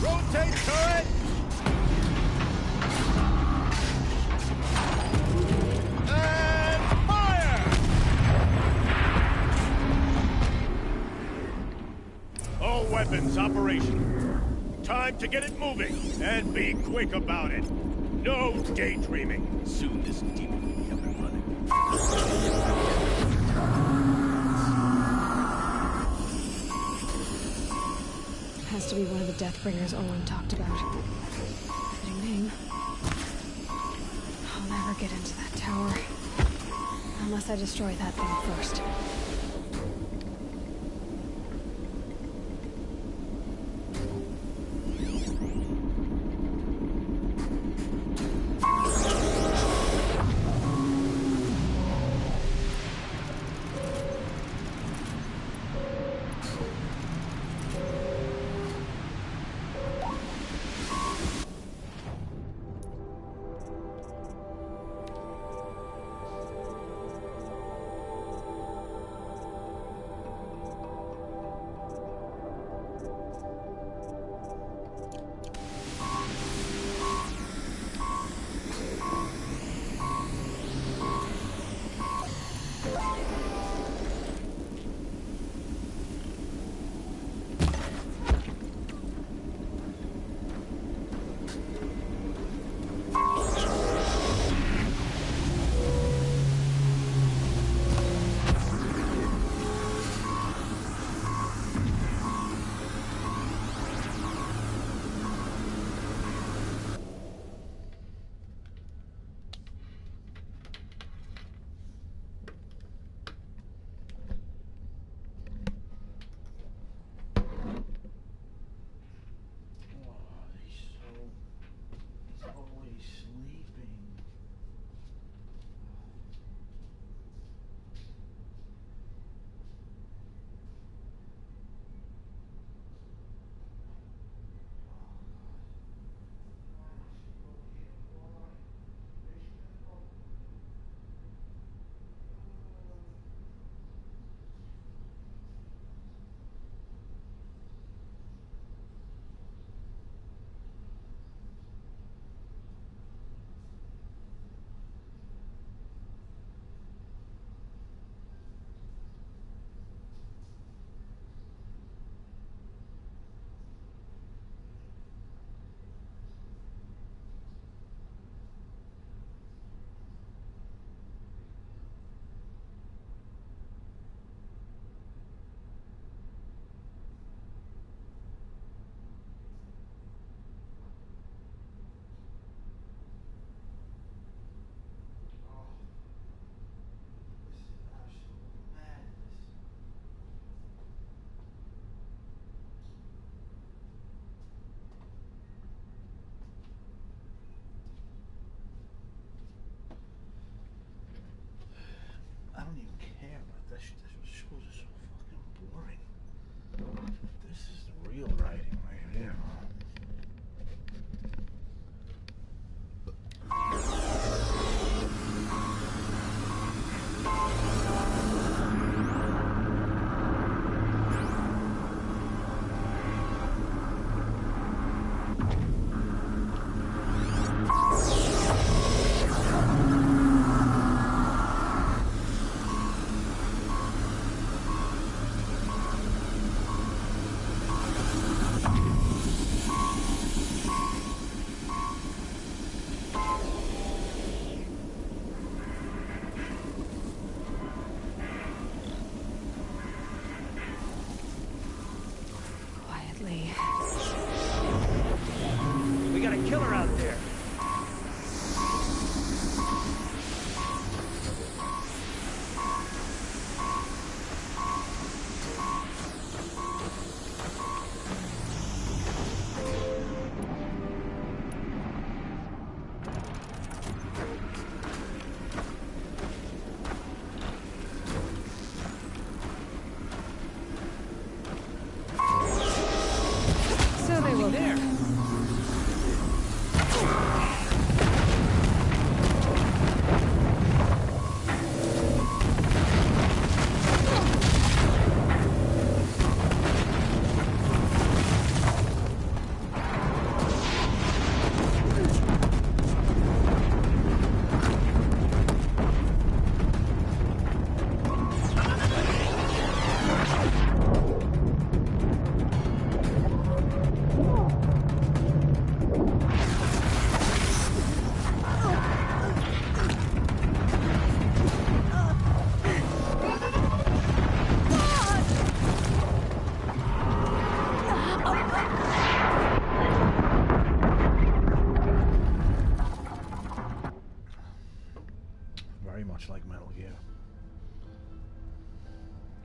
Rotate turret! Weapons operational. Time to get it moving, and be quick about it. No daydreaming. Soon this demon will be up and running. Has to be one of the Deathbringers Owen talked about. Fitting name. I'll never get into that tower. Unless I destroy that thing first.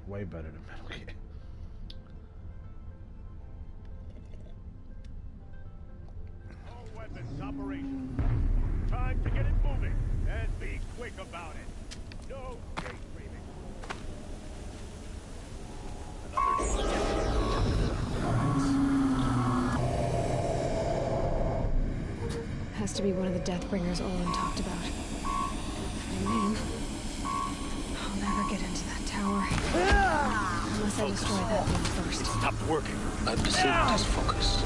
Way better than Metal Gear. All weapons operational. Time to get it moving and be quick about it. No daydreaming. Has to be one of the Deathbringers Olin talked about. Fitting name. I'll never get into that tower. Unless I destroy that one first. It stopped working. I've disabled his focus.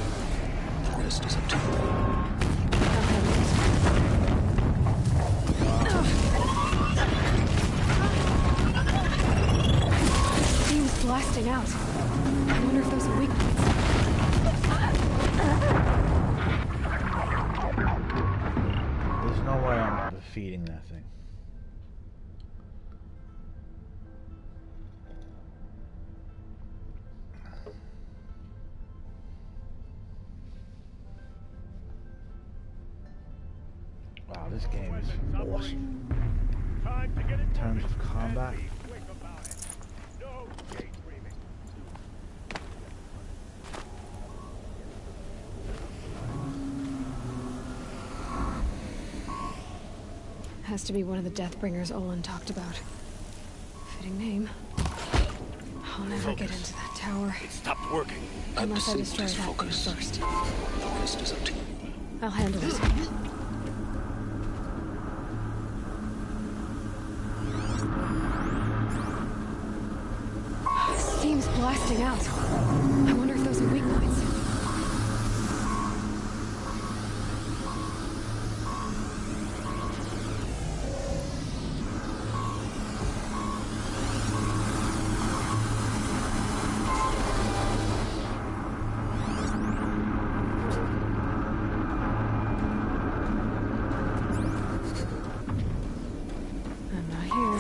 The rest is up to you. Steam's blasting out. I wonder if those are weak points. There's no way I'm defeating that thing. Wow, this game is awesome. In terms of combat. Has to be one of the Deathbringers Olin talked about. Fitting name. I'll never get into that tower. It stopped working. Unless I destroy that thing first. The rest is up to you. I'll handle it. Steam's blasting out. I wonder if those are weak points. I'm not here.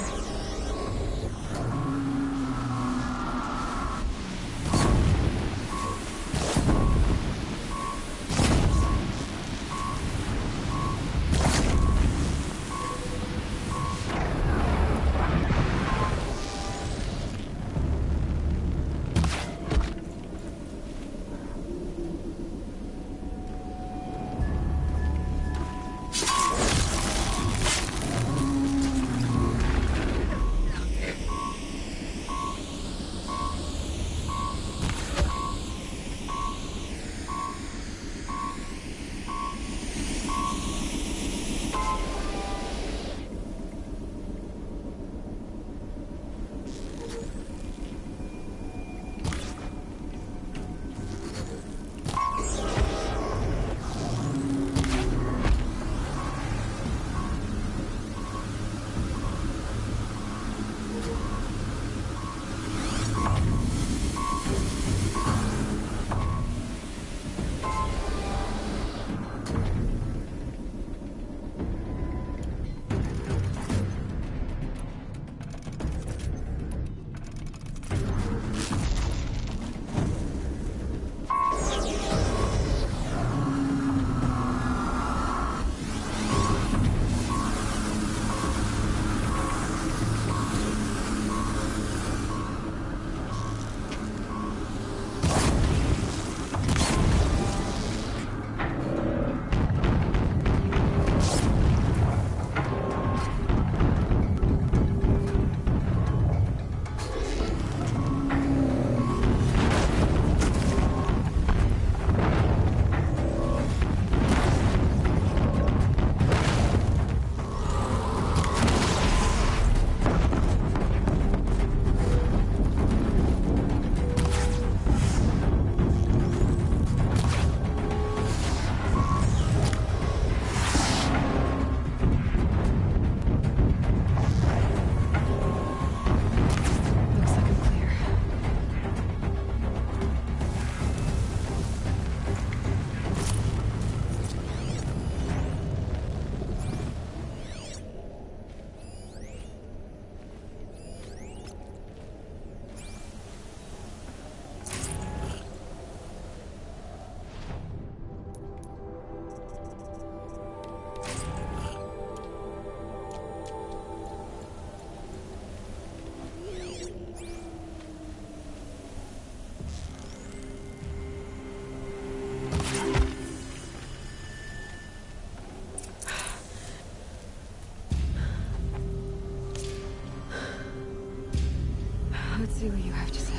Let's see what you have to say.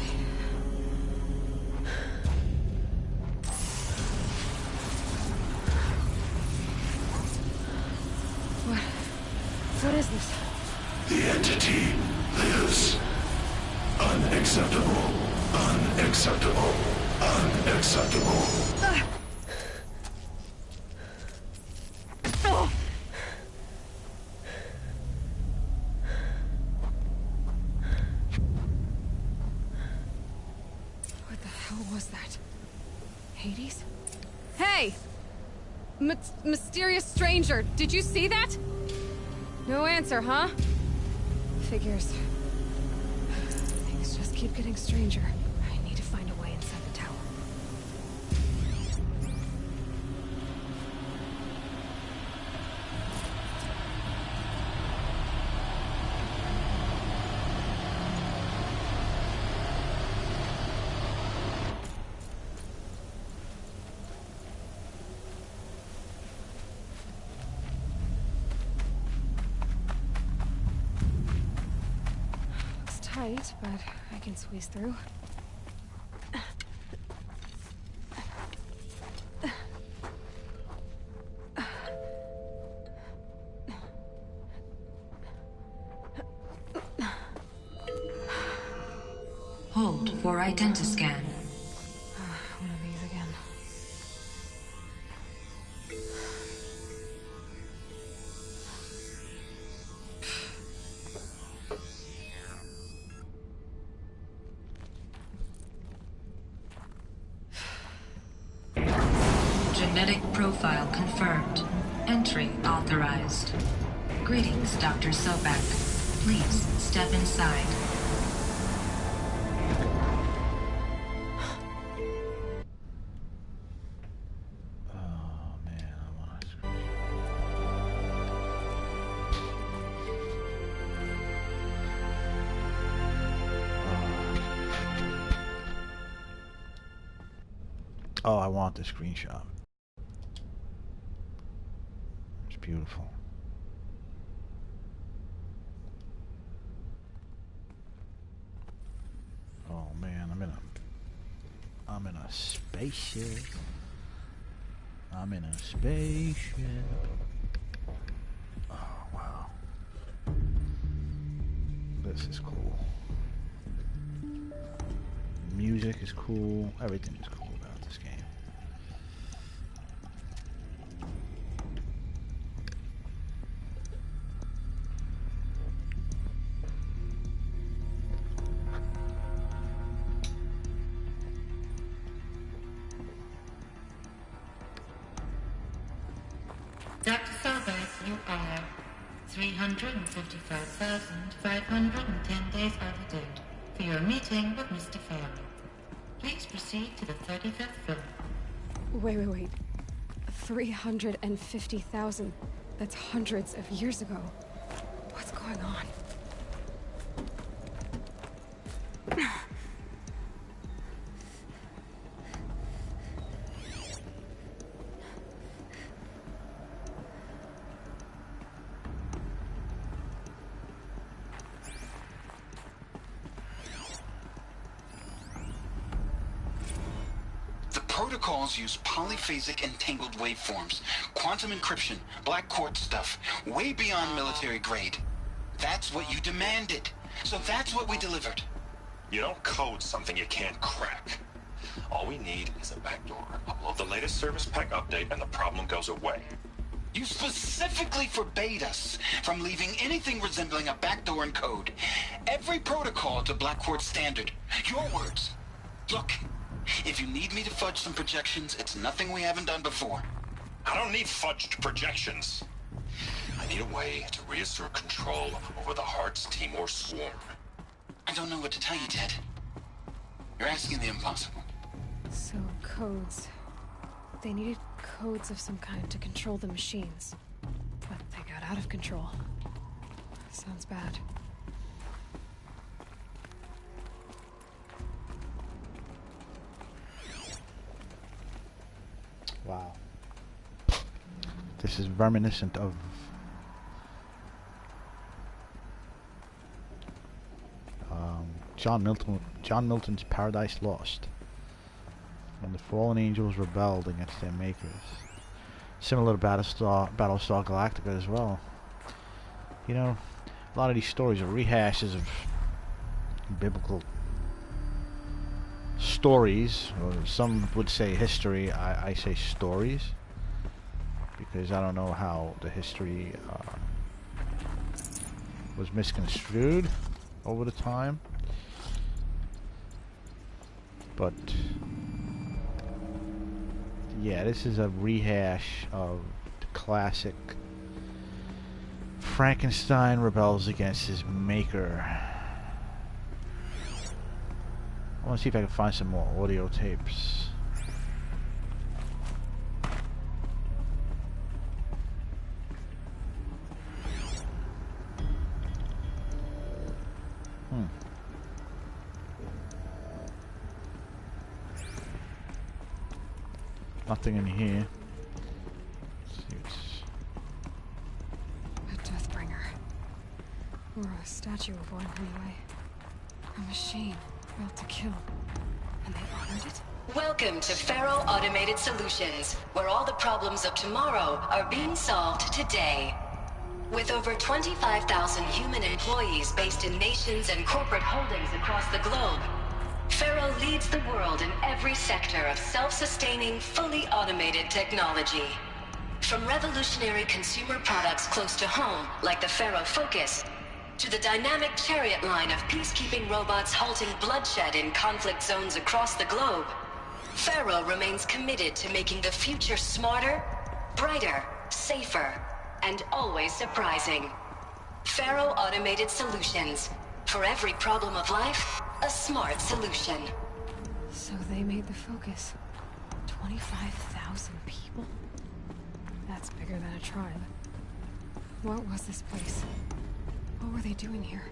What is this? The entity lives. Unacceptable. Unacceptable. Unacceptable. What the hell was that? Hades? Hey! Mysterious stranger, did you see that? No answer, huh? Figures. Things just keep getting stranger. I need to find a way inside the tower. Tight, but I can squeeze through. Hold for identiscan. One of these again. Genetic profile confirmed. Entry authorized. Greetings, Dr. Sobek. Please step inside. Oh, I want the screenshot. It's beautiful. Oh man, I'm in a spaceship. I'm in a spaceship. Oh wow. This is cool. Music is cool. Everything is cool about this game. Dr. Sobek, you are 355,510 days overdue for your meeting with Mr. Fairley. Please proceed to the 35th floor. Wait. 350,000. That's hundreds of years ago. What's going on? Protocols use polyphasic entangled waveforms, quantum encryption, black quartz stuff, way beyond military grade. That's what you demanded. So that's what we delivered. You don't code something you can't crack. All we need is a backdoor. Upload the latest service pack update and the problem goes away. You specifically forbade us from leaving anything resembling a backdoor in code. Every protocol to black quartz standard. Your words. Look. If you need me to fudge some projections, it's nothing we haven't done before. I don't need fudged projections. I need a way to reassert control over the Heart's Timor swarm. I don't know what to tell you, Ted. You're asking the impossible. So, codes. They needed codes of some kind to control the machines. But they got out of control. Sounds bad. Wow. This is reminiscent of John Milton's Paradise Lost. When the fallen angels rebelled against their makers. Similar to Battlestar Galactica as well. You know, a lot of these stories are rehashes of biblical stories, or some would say history. I say stories, because I don't know how the history was misconstrued over the time. But yeah, this is a rehash of the classic Frankenstein rebels against his maker. I want to see if I can find some more audio tapes. Nothing in here. A Deathbringer. Or a statue of one, anyway. A machine built to kill. And they honored it? Welcome to Faro Automated Solutions, where all the problems of tomorrow are being solved today. With over 25,000 human employees based in nations and corporate holdings across the globe, Faro leads the world in every sector of self-sustaining, fully automated technology. From revolutionary consumer products close to home, like the Faro Focus, to the dynamic chariot line of peacekeeping robots halting bloodshed in conflict zones across the globe, Faro remains committed to making the future smarter, brighter, safer, and always surprising. Faro Automated Solutions. For every problem of life, a smart solution. So they made the Focus. 25,000 people? That's bigger than a tribe. What was this place? What were they doing here?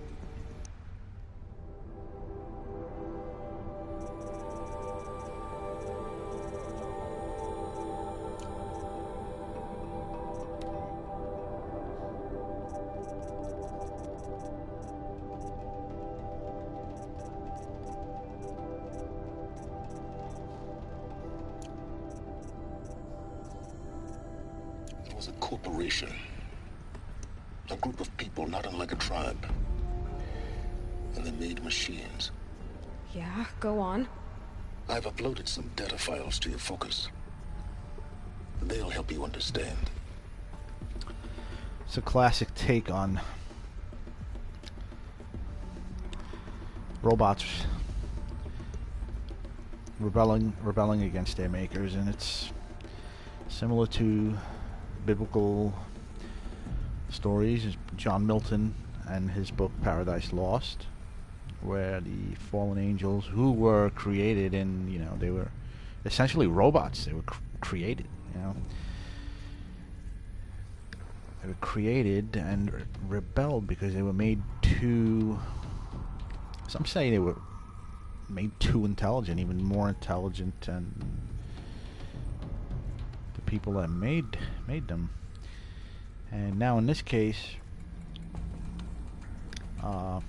It was a corporation. A group of people not unlike a tribe. And they made machines. Yeah, go on. I've uploaded some data files to your Focus. They'll help you understand. It's a classic take on robots rebelling against their makers, and it's similar to biblical stories. John Milton and his book Paradise Lost, where the fallen angels, who were created in, you know, they were essentially robots. They were created, you know. They were created and rebelled because they were made too... Some say they were made too intelligent, even more intelligent than the people that made them. And now in this case, I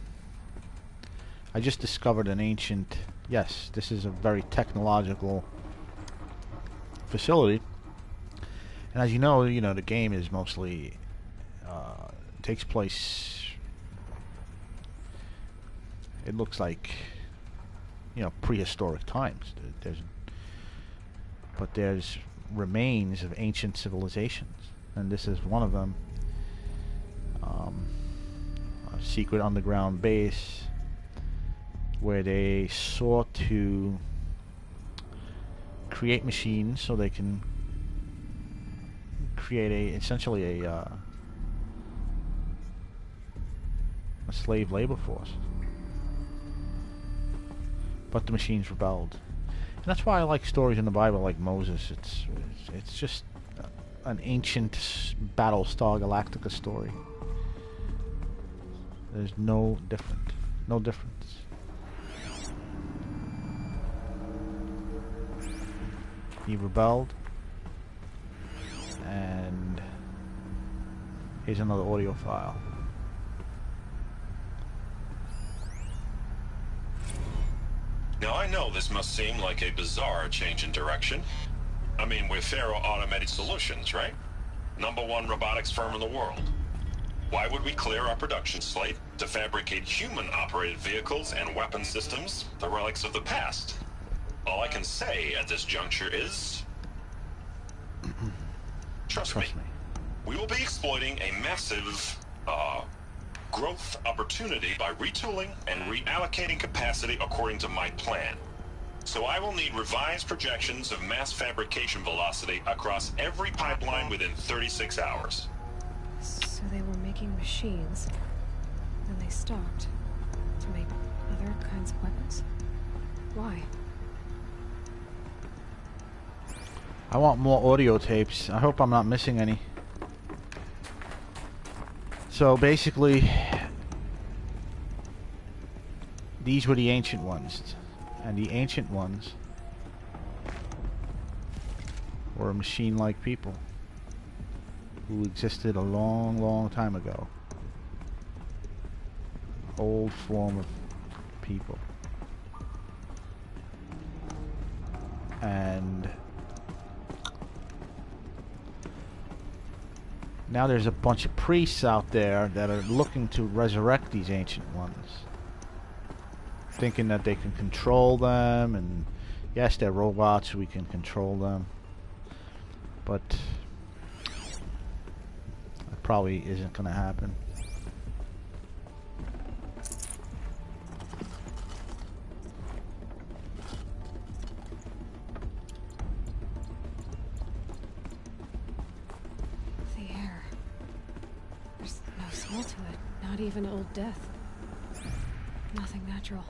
just discovered an ancient... Yes, this is a very technological facility. And as you know, the game is mostly... takes place... It looks like, prehistoric times. There's remains of ancient civilizations, and this is one of them. A secret underground base where they sought to create machines so they can create essentially a slave labor force. But the machines rebelled. And that's why I like stories in the Bible like Moses. It's just an ancient Battlestar Galactica story. There's no difference. He rebelled, and here's another audio file. Now I know this must seem like a bizarre change in direction. I mean, we're Faro Automated Solutions, right? #1 robotics firm in the world. Why would we clear our production slate to fabricate human-operated vehicles and weapon systems, the relics of the past? All I can say at this juncture is... Trust me. We will be exploiting a massive, growth opportunity by retooling and reallocating capacity according to my plan. So I will need revised projections of mass fabrication velocity across every pipeline within 36 hours. So they were making machines, then they stopped to make other kinds of weapons? Why? I want more audio tapes. I hope I'm not missing any. So basically, these were the ancient ones. And the ancient ones were machine-like people who existed a long, long time ago. Old form of people. And now there's a bunch of priests out there that are looking to resurrect these ancient ones, thinking that they can control them, and yes, they're robots, we can control them, but that probably isn't going to happen. Not even Old Death. Nothing natural.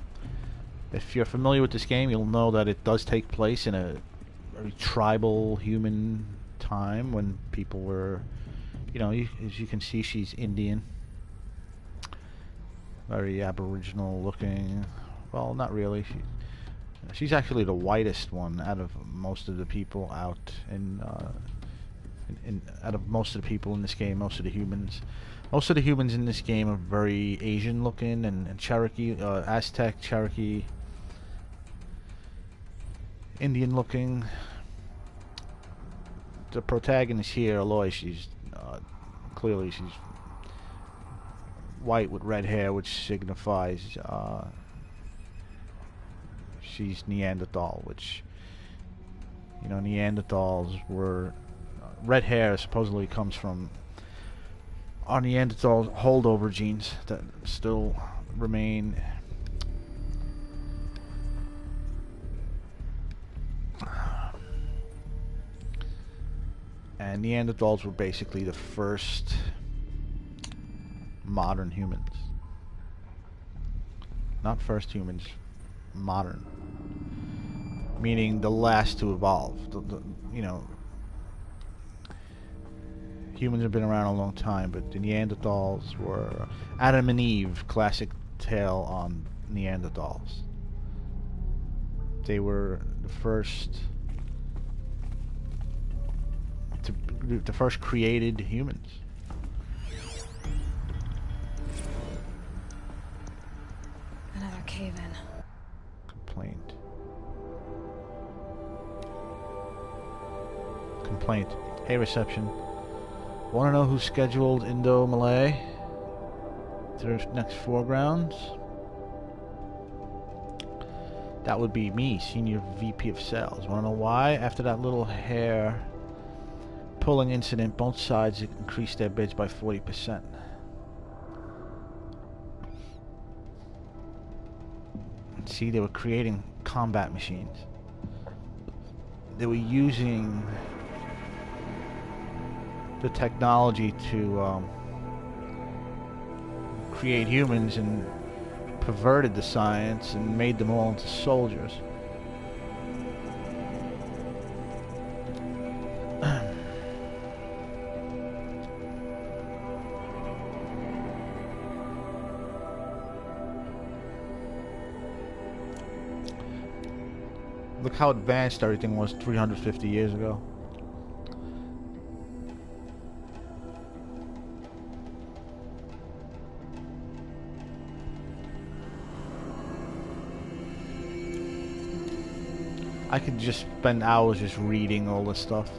If you're familiar with this game, you'll know that it does take place in a very tribal human time when people were, you know, as you can see, she's Indian. Very aboriginal looking. Well, not really. She's actually the whitest one out of most of the people out out of most of the people in this game, most of the humans. Most of the humans in this game are very Asian looking and Cherokee, Aztec, Cherokee, Indian looking. The protagonist here, Aloy, she's clearly she's white with red hair, which signifies she's Neanderthal, which, you know, Neanderthals were red hair supposedly comes from our Neanderthal holdover genes that still remain. And Neanderthals were basically the first modern humans. Not first humans, modern. Meaning the last to evolve. You know, humans have been around a long time, but the Neanderthals were Adam and Eve, classic tale on Neanderthals. They were the first created humans. Another cave-in. Complaint. Hey, reception. Want to know who's scheduled Indo-Malay to their next foregrounds? That would be me, Senior VP of Sales. Want to know why? After that little hair pulling incident, both sides increased their bids by 40%. See, they were creating combat machines. They were using the technology to create humans and perverted the science and made them all into soldiers. Look how advanced everything was 350 years ago. I could just spend hours just reading all this stuff.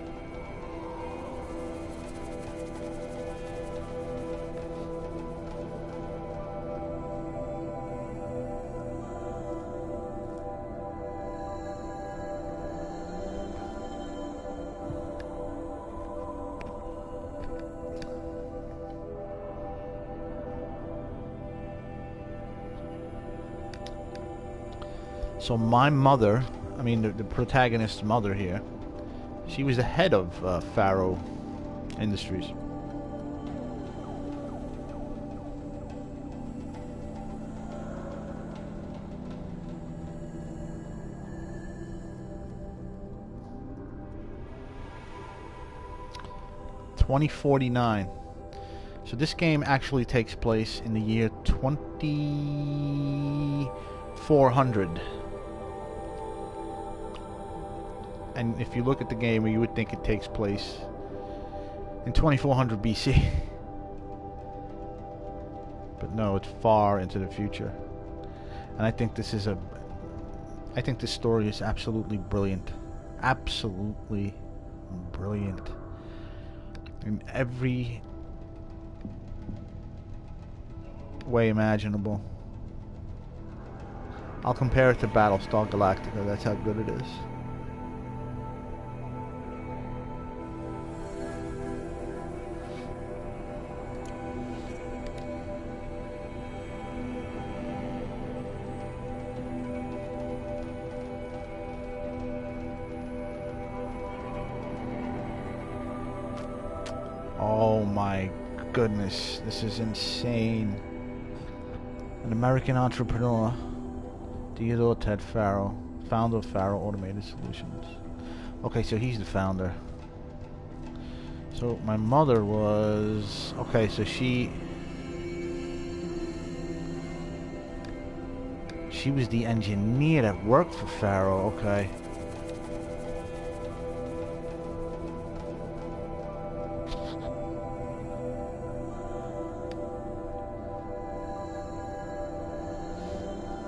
So my mother, I mean the protagonist's mother here, she was the head of Pharaoh Industries. $2049. So this game actually takes place in the year 2400. And if you look at the game, you would think it takes place in 2400 BC. But no, it's far into the future. And I think this is I think this story is absolutely brilliant. Absolutely brilliant. In every way imaginable. I'll compare it to Battlestar Galactica, that's how good it is. Oh my goodness, this is insane. An American entrepreneur, Theodore Ted Pharaoh, founder of Pharaoh Automated Solutions. Okay, so he's the founder. So my mother was... Okay, so she was the engineer that worked for Pharaoh, okay.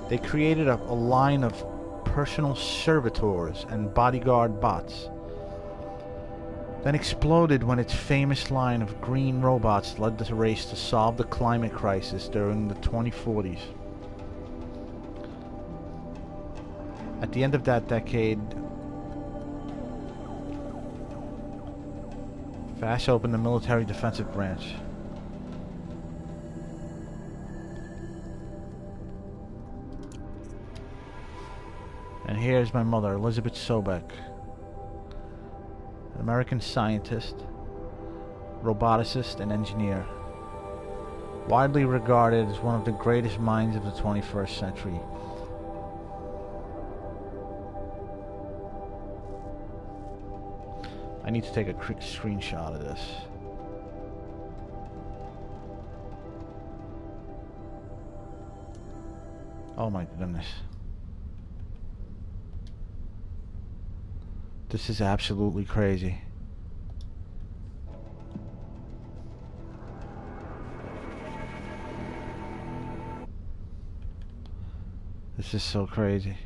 They created a line of personal servitors and bodyguard bots. Then exploded when its famous line of green robots led the race to solve the climate crisis during the 2040s. At the end of that decade, FAST opened the military defensive branch. And here's my mother, Elizabeth Sobek, an American scientist, roboticist, and engineer, widely regarded as one of the greatest minds of the 21st century. I need to take a quick screenshot of this. Oh my goodness. This is absolutely crazy. This is so crazy.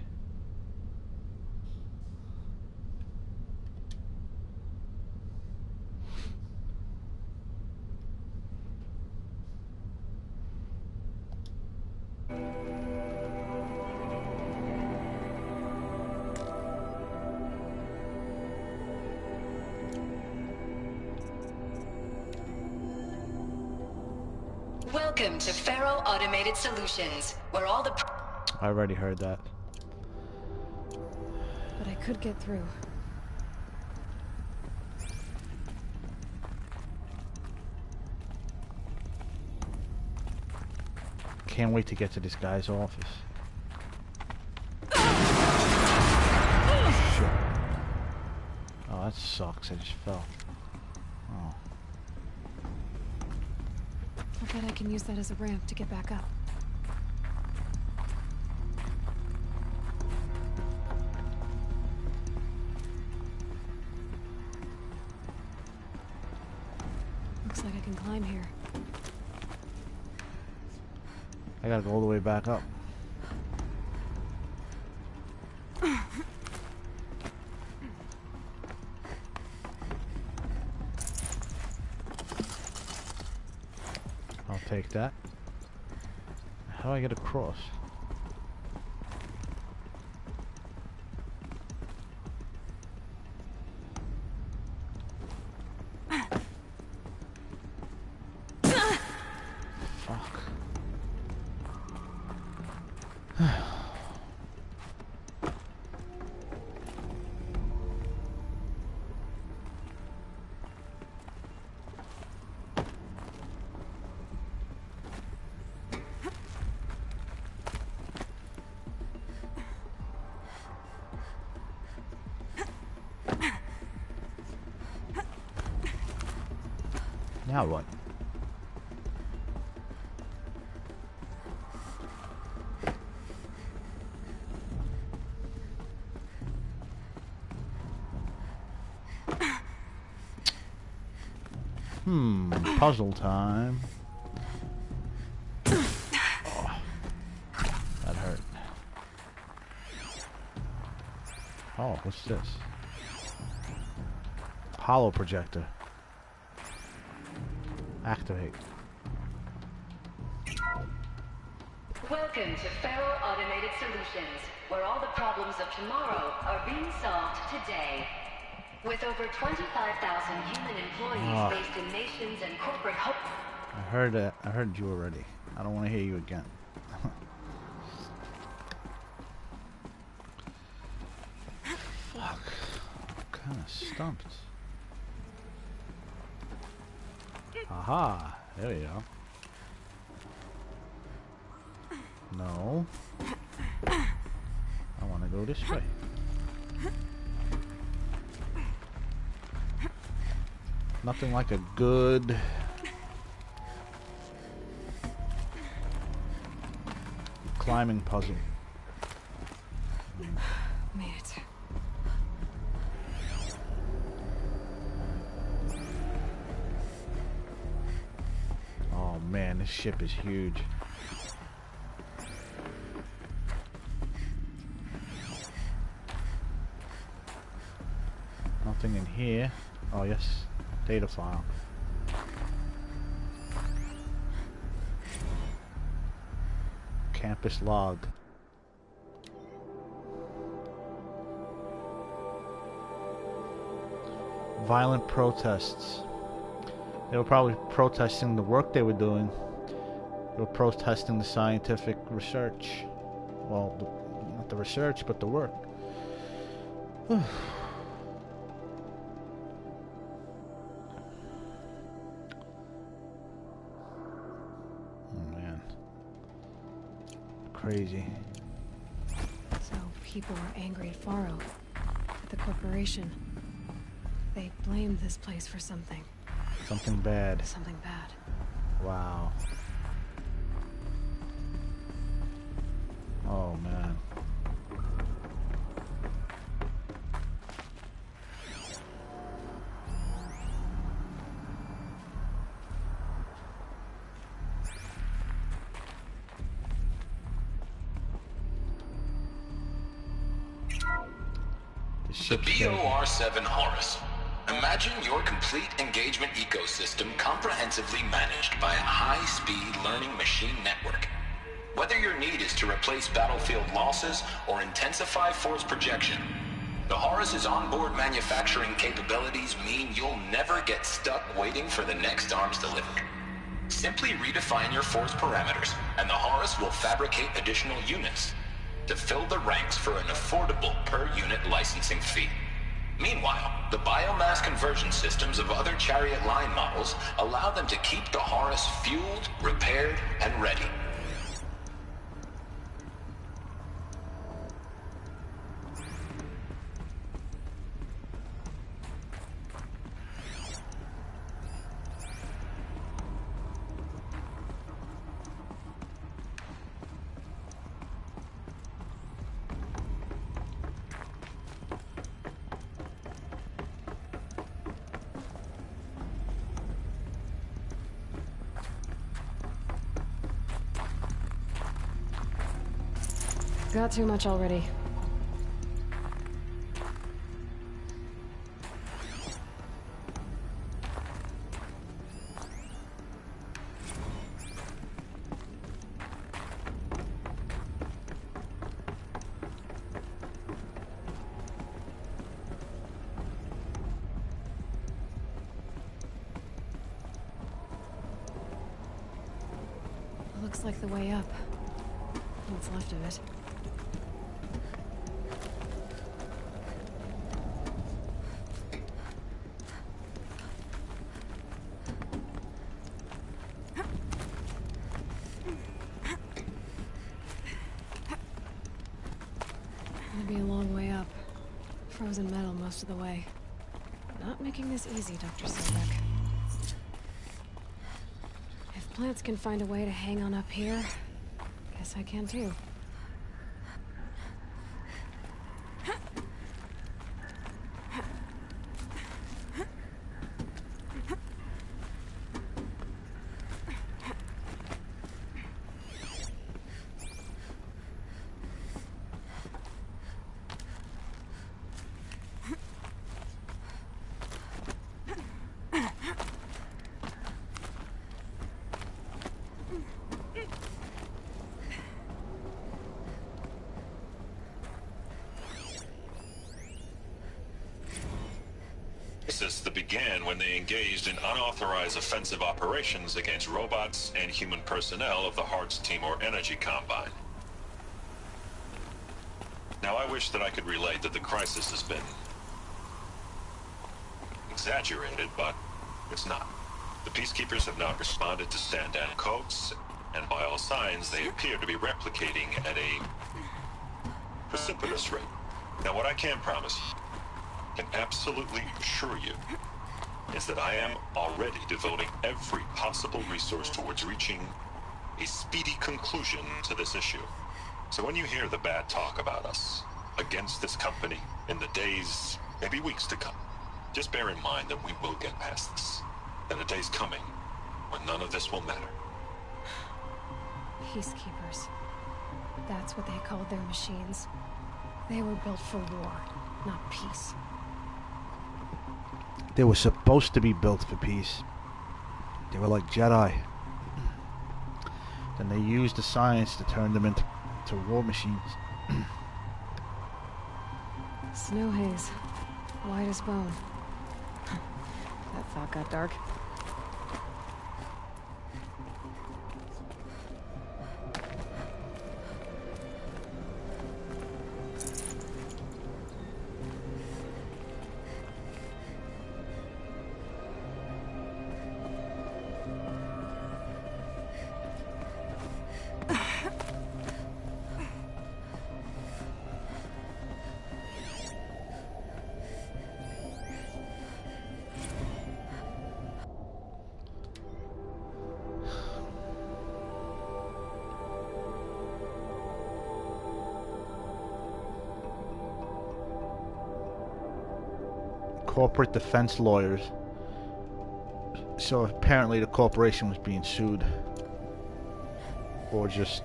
Welcome to Pharaoh Automated Solutions, where all the... I already heard that. But I could get through. Can't wait to get to this guy's office. Shit. Oh, that sucks. I just fell. Oh. I bet I can use that as a ramp to get back up. Looks like I can climb here. I gotta go all the way back up. take that. How do I get across? Fuck. Now what? Puzzle time. Oh, that hurt. Oh, what's this? Hollow projector. Activate. Welcome to Faro Automated Solutions, where all the problems of tomorrow are being solved today. With over 25,000 human employees based in nations and corporate hubs. I heard you already. I don't want to hear you again. Fuck. I'm kind of stumped. Aha. There we go. No. I want to go this way. Nothing like a good climbing puzzle. Made it. Oh man, this ship is huge. Nothing in here. Oh yes. Data file. Campus log. Violent protests. They were probably protesting the work they were doing. They were protesting the scientific research. Well, not the research, but the work. Crazy. So people were angry at Faro, at the corporation. They blamed this place for something. Something bad. Something bad. Wow. Oh man. The BOR-7 Horus. Imagine your complete engagement ecosystem comprehensively managed by a high-speed learning machine network. Whether your need is to replace battlefield losses or intensify force projection, the Horus's onboard manufacturing capabilities mean you'll never get stuck waiting for the next arms delivery. Simply redefine your force parameters, and the Horus will fabricate additional units to fill the ranks for an affordable per-unit licensing fee. Meanwhile, the biomass conversion systems of other Chariot line models allow them to keep the Horus fueled, repaired, and ready. Got too much already. Looks like the way up. What's left of it. Gonna be a long way up. Frozen metal most of the way. Not making this easy, Dr. Sobek. If plants can find a way to hang on up here, guess I can too. That began when they engaged in unauthorized offensive operations against robots and human personnel of the Heart's Timor Energy Combine. Now, I wish that I could relate that the crisis has been exaggerated, but it's not. The Peacekeepers have not responded to stand-down codes, and by all signs, they appear to be replicating at a precipitous rate. Now, what I can promise you, can absolutely assure you, is that I am already devoting every possible resource towards reaching a speedy conclusion to this issue. So when you hear the bad talk about us against this company in the days, maybe weeks to come, just bear in mind that we will get past this. And a day's coming when none of this will matter. Peacekeepers. That's what they called their machines. They were built for war, not peace. They were supposed to be built for peace. They were like Jedi. Then they used the science to turn them into war machines. Snow haze. White as bone. That thought got dark. Corporate defense lawyers. So apparently the corporation was being sued. Or just...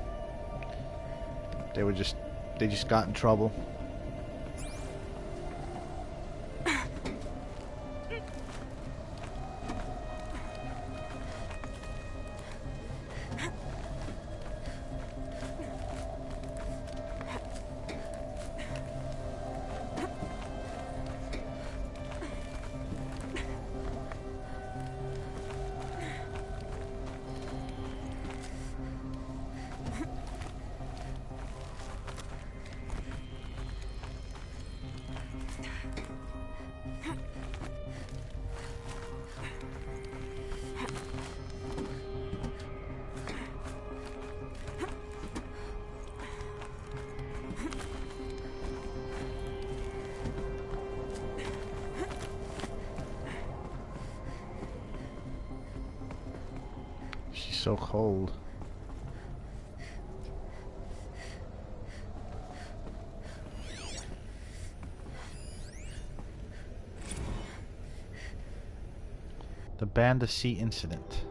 They just got in trouble. So cold. The Banda Sea incident.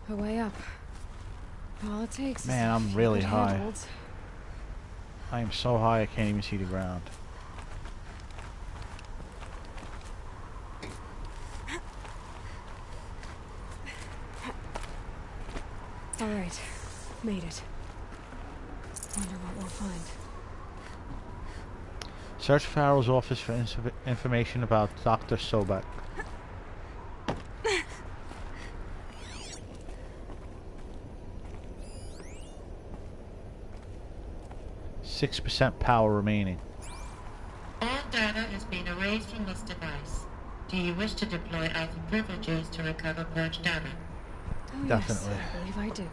A way up. All it takes. Man, is I'm really good high. handholds. I am so high I can't even see the ground. Alright, made it. Wonder what we'll find. Search Farrell's office for information about Dr. Sobek. 6% power remaining. All data is being erased from this device. Do you wish to deploy Alpha privileges to recover purged data? Oh, Definitely. yes, I believe I do.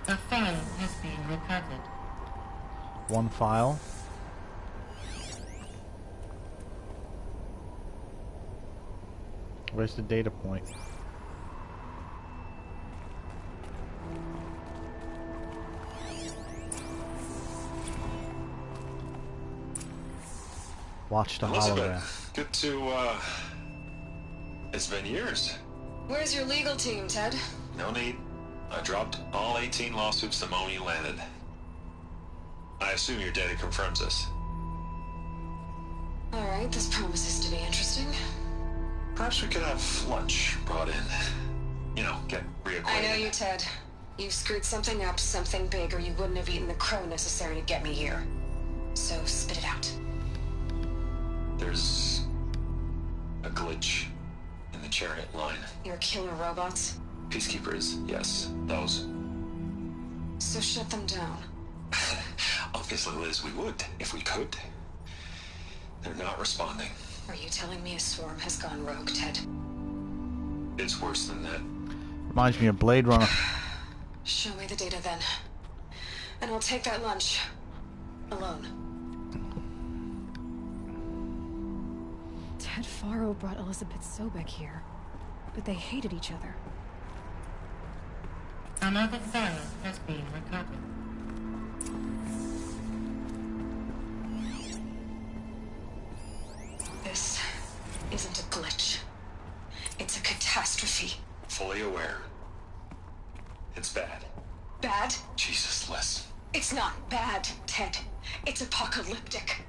A file has been recovered. One file. Where's the data point? Watch the hologram. Elizabeth, good to, it's been years. Where's your legal team, Ted? No need. I dropped all 18 lawsuits the moment you landed. I assume your data confirms this. Alright, this promises to be interesting. Perhaps we could have lunch brought in. You know, get reacquainted. I know you, Ted. You've screwed something up, something big, or you wouldn't have eaten the crow necessary to get me here. So, spit it out. There's a glitch in the chariot line. Your killer robots? Peacekeepers, yes, those. So shut them down. Obviously, Liz, we would, if we could. They're not responding. Are you telling me a swarm has gone rogue, Ted? It's worse than that. Reminds me of Blade Runner. Show me the data then. And I'll take that lunch. Alone. Ted Faro brought Elizabeth Sobek here, but they hated each other. Another file has been recovered. This isn't a glitch. It's a catastrophe. Fully aware. It's bad. Bad? Jesus, Liz. It's not bad, Ted. It's apocalyptic.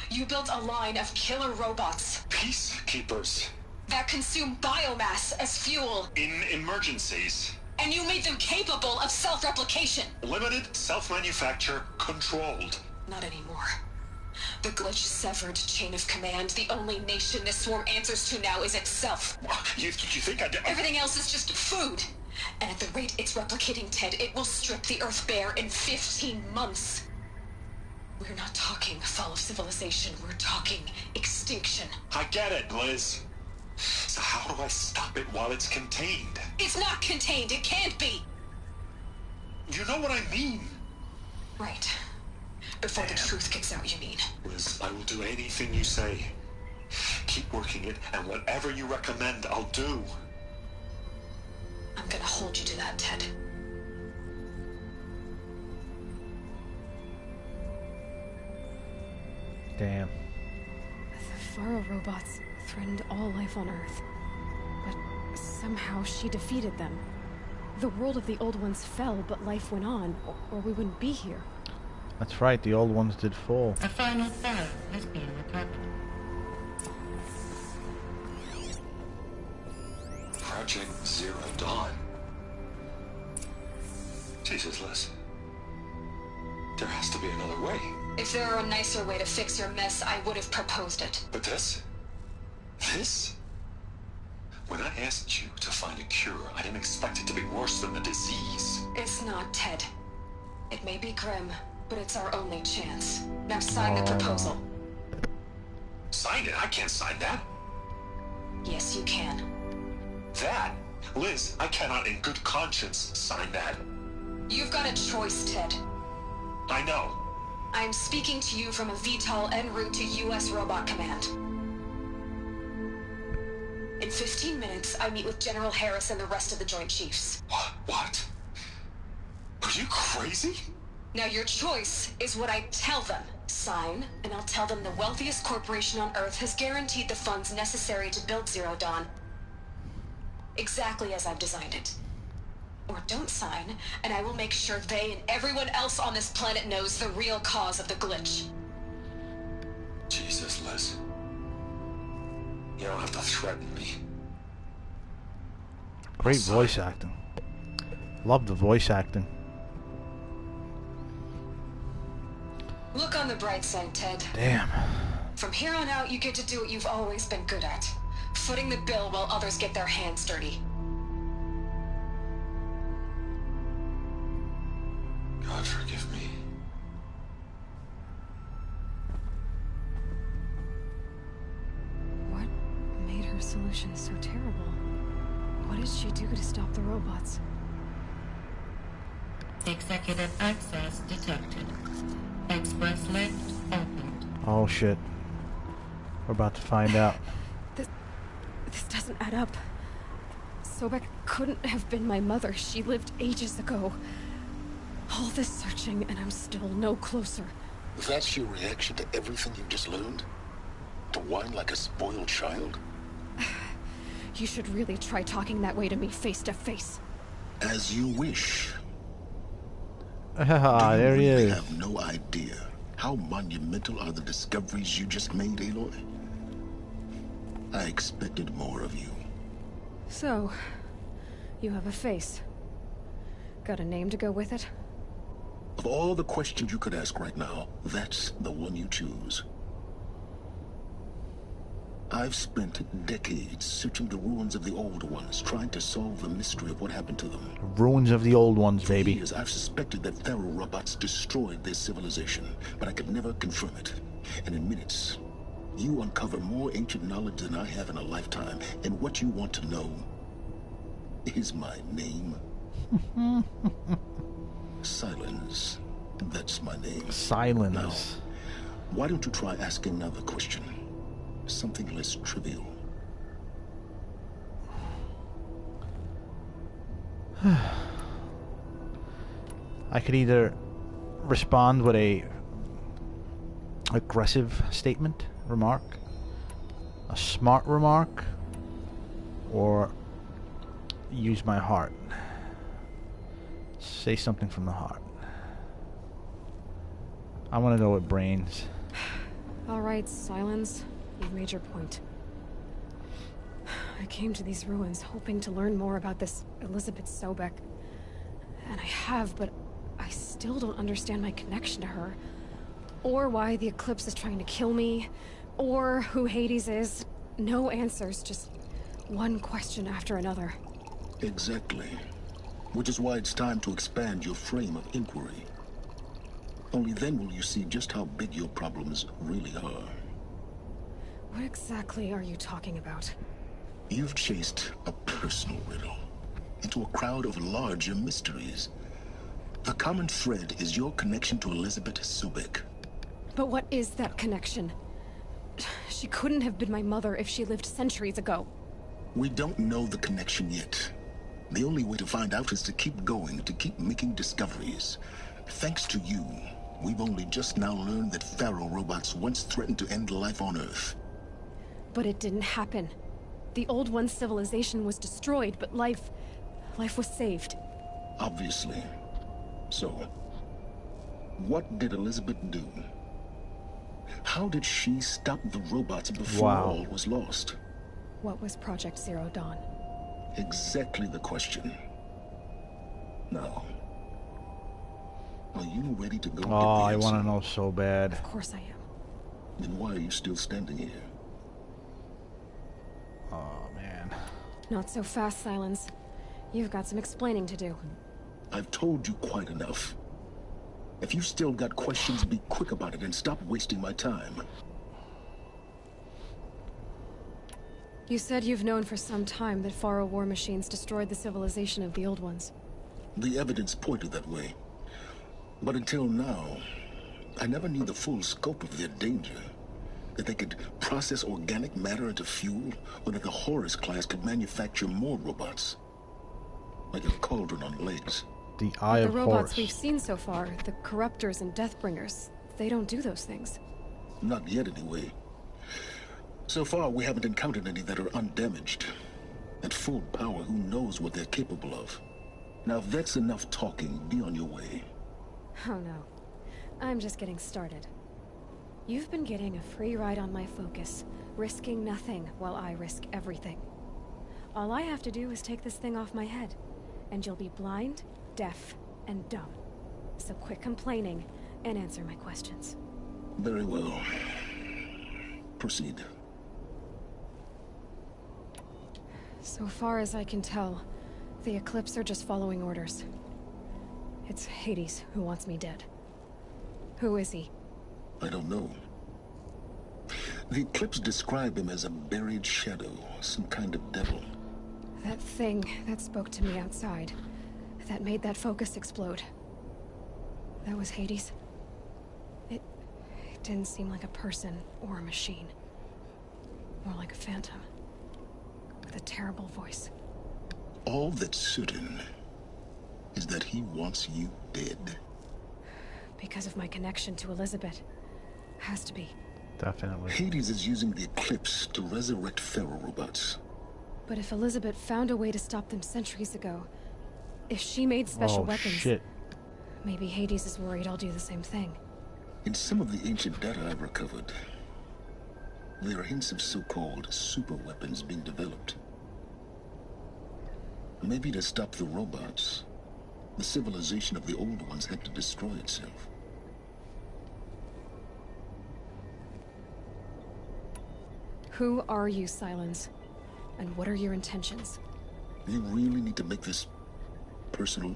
You built a line of killer robots. Peacekeepers. That consume biomass as fuel. In emergencies. And you made them capable of self-replication. Limited, self-manufacture, controlled. Not anymore. The glitch severed chain of command. The only nation this swarm answers to now is itself. You think I did? Everything else is just food. And at the rate it's replicating, Ted, it will strip the Earth bare in 15 months. We're not talking fall of civilization. We're talking extinction. I get it, Liz. So how do I stop it while it's contained? It's not contained. It can't be. You know what I mean. Right. Before the truth gets out, you mean? Liz, I will do anything you say. Keep working it, and whatever you recommend, I'll do. I'm gonna hold you to that, Ted. Damn. The Faro robots threatened all life on Earth. But somehow she defeated them. The world of the old ones fell, but life went on, or we wouldn't be here. That's right, the old ones did fall. A final file has been recovered. Project Zero Dawn. Jesus, Liz. There has to be another way. If there were a nicer way to fix your mess, I would have proposed it. But this? This? When I asked you to find a cure, I didn't expect it to be worse than the disease. It's not, Ted. It may be grim, but it's our only chance. Now sign the proposal. Sign it? I can't sign that. Yes, you can. That? Liz, I cannot in good conscience sign that. You've got a choice, Ted. I know. I'm speaking to you from a VTOL en route to U.S. Robot Command. In 15 minutes, I meet with General Harris and the rest of the Joint Chiefs. What? Are you crazy? Now your choice is what I tell them. Sign, and I'll tell them the wealthiest corporation on Earth has guaranteed the funds necessary to build Zero Dawn. Exactly as I've designed it. Or don't sign, and I will make sure they and everyone else on this planet knows the real cause of the glitch. Jesus, Liz. You don't have to threaten me. Great voice acting. Love the voice acting. Look on the bright side, Ted. Damn. From here on out, you get to do what you've always been good at. Footing the bill while others get their hands dirty. God forgive me. What made her solution so terrible? What did she do to stop the robots? Executive access detected. Express lift opened. Oh shit. We're about to find out. This doesn't add up. Sobek couldn't have been my mother. She lived ages ago. All this searching, and I'm still no closer. That's your reaction to everything you've just learned? To whine like a spoiled child? You should really try talking that way to me face to face. As you wish. There he is. I have no idea how monumental are the discoveries you just made, Aloy. I expected more of you. So, you have a face. Got a name to go with it? Of all the questions you could ask right now, that's the one you choose. I've spent decades searching the ruins of the old ones, trying to solve the mystery of what happened to them. Ruins of the old ones, baby. For years, I've suspected that Pharaoh robots destroyed their civilization, but I could never confirm it. And in minutes, you uncover more ancient knowledge than I have in a lifetime. And what you want to know is my name. Silence. That's my name. Silence. Now, why don't you try asking another question? Something less trivial. I could either respond with a aggressive statement, remark, a smart remark, or use my heart. Say something from the heart. I want to go with brains. All right, Silence. You've made your point. I came to these ruins hoping to learn more about this Elizabeth Sobek. And I have, but I still don't understand my connection to her. Or why the Eclipse is trying to kill me. Or who Hades is. No answers, just one question after another. Exactly. Which is why it's time to expand your frame of inquiry. Only then will you see just how big your problems really are. What exactly are you talking about? You've chased a personal riddle into a crowd of larger mysteries. The common thread is your connection to Elizabeth Sobek. But what is that connection? She couldn't have been my mother if she lived centuries ago. We don't know the connection yet. The only way to find out is to keep going, to keep making discoveries. Thanks to you, we've only just now learned that Pharaoh robots once threatened to end life on Earth. But it didn't happen. The Old One's civilization was destroyed, but life was saved. Obviously. So, what did Elizabeth do? How did she stop the robots before all was lost? What was Project Zero Dawn? Exactly the question. Now, are you ready to go get the answer? I want to know so bad. Of course I am. Then why are you still standing here? Oh, man. Not so fast, Silence. You've got some explaining to do. I've told you quite enough. If you've still got questions, be quick about it and stop wasting my time. You said you've known for some time that Pharaoh war machines destroyed the civilization of the Old Ones. The evidence pointed that way. But until now, I never knew the full scope of their danger. That they could process organic matter into fuel, or that the Horus class could manufacture more robots. Like a cauldron on legs. The Eye of Horus. The robots Horus. we've seen so far, the Corruptors and Deathbringers, they don't do those things. Not yet, anyway. So far, we haven't encountered any that are undamaged. At full power, who knows what they're capable of? Now, if that's enough talking, be on your way. Oh no. I'm just getting started. You've been getting a free ride on my focus, risking nothing while I risk everything. All I have to do is take this thing off my head, and you'll be blind, deaf, and dumb. So quit complaining and answer my questions. Very well. Proceed. So far as I can tell, the Eclipse are just following orders. It's Hades who wants me dead. Who is he? I don't know. The Eclipse describe him as a buried shadow, some kind of devil. That thing that spoke to me outside, that made that focus explode. That was Hades. It didn't seem like a person or a machine. More like a phantom. With a terrible voice. All that's certain is that he wants you dead. Because of my connection to Elizabeth. Has to be. Definitely. Hades is using the Eclipse to resurrect Pharaoh robots. But if Elizabeth found a way to stop them centuries ago, if she made special weapons, shit. Maybe Hades is worried I'll do the same thing. In some of the ancient data I've recovered, there are hints of so-called super weapons being developed. Maybe to stop the robots, the civilization of the old ones had to destroy itself. Who are you, Silence? And what are your intentions? You really need to make this personal?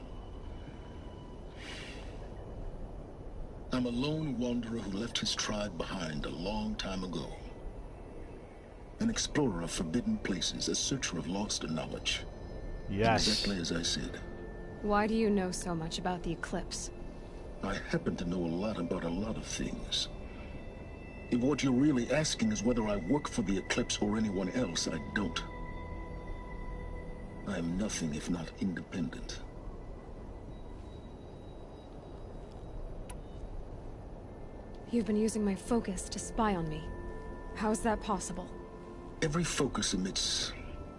I'm a lone wanderer who left his tribe behind a long time ago. An explorer of forbidden places, a searcher of lost knowledge. Yes. Exactly as I said. Why do you know so much about the Eclipse? I happen to know a lot about a lot of things. If what you're really asking is whether I work for the Eclipse or anyone else, I don't. I am nothing if not independent. You've been using my focus to spy on me. How is that possible? Every focus emits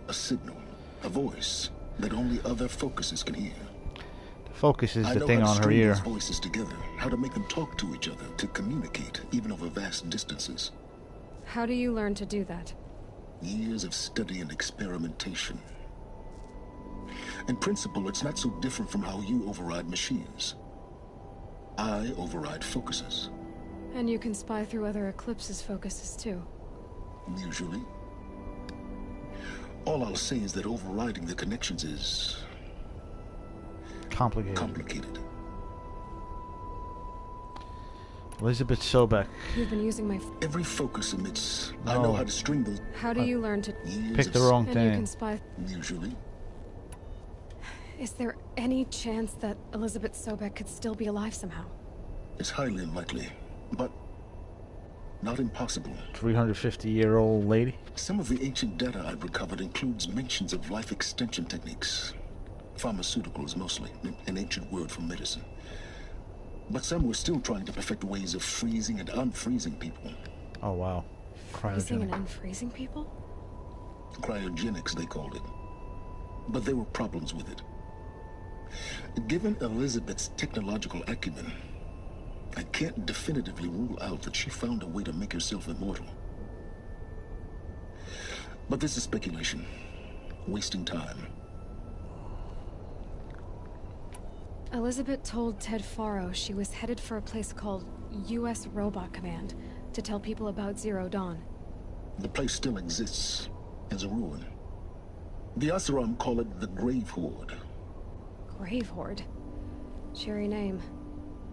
a signal, a voice, that only other focuses can hear. The focus is the I thing know how on to her string ear. those voices together, how to make them talk to each other, to communicate, even over vast distances. How do you learn to do that? Years of study and experimentation. In principle, it's not so different from how you override machines. I override focuses. And you can spy through other Eclipse's focuses too. Usually. All I'll say is that overriding the connections is complicated. Elizabeth Sobek. You've been using my every focus emits. I know how to string those. How do you learn to pick the wrong and thing? You can spy. Usually. Is there any chance that Elizabeth Sobek could still be alive somehow? It's highly unlikely, but not impossible. 350-year-old lady? Some of the ancient data I've recovered includes mentions of life extension techniques. Pharmaceuticals, mostly, an ancient word for medicine. But some were still trying to perfect ways of freezing and unfreezing people. Oh, wow. Freezing and unfreezing people? Cryogenics, they called it. But there were problems with it. Given Elizabeth's technological acumen, I can't definitively rule out that she found a way to make herself immortal. But this is speculation. Wasting time. Elizabeth told Ted Faro she was headed for a place called U.S. Robot Command to tell people about Zero Dawn. The place still exists as a ruin. The Asuram call it the Grave Horde. Grave Horde? Cheery name.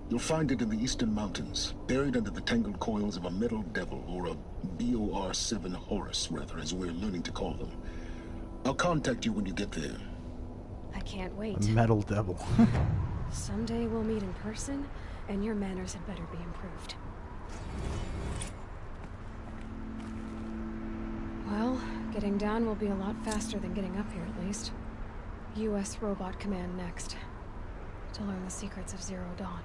You'll find it in the Eastern Mountains, buried under the tangled coils of a metal devil, or a BOR-7 Horus, rather, as we're learning to call them. I'll contact you when you get there. I can't wait. A metal devil. Someday we'll meet in person, and your manners had better be improved. Well, getting down will be a lot faster than getting up here, at least. U.S. Robot Command next, to learn the secrets of Zero Dawn.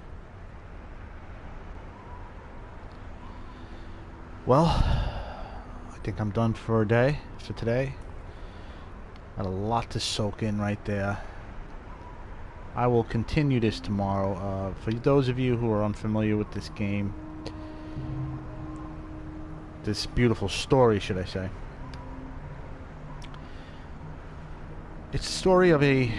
Well, I think I'm done for today. Got a lot to soak in right there. I will continue this tomorrow. For those of you who are unfamiliar with this game, this beautiful story, should I say, it's the story of a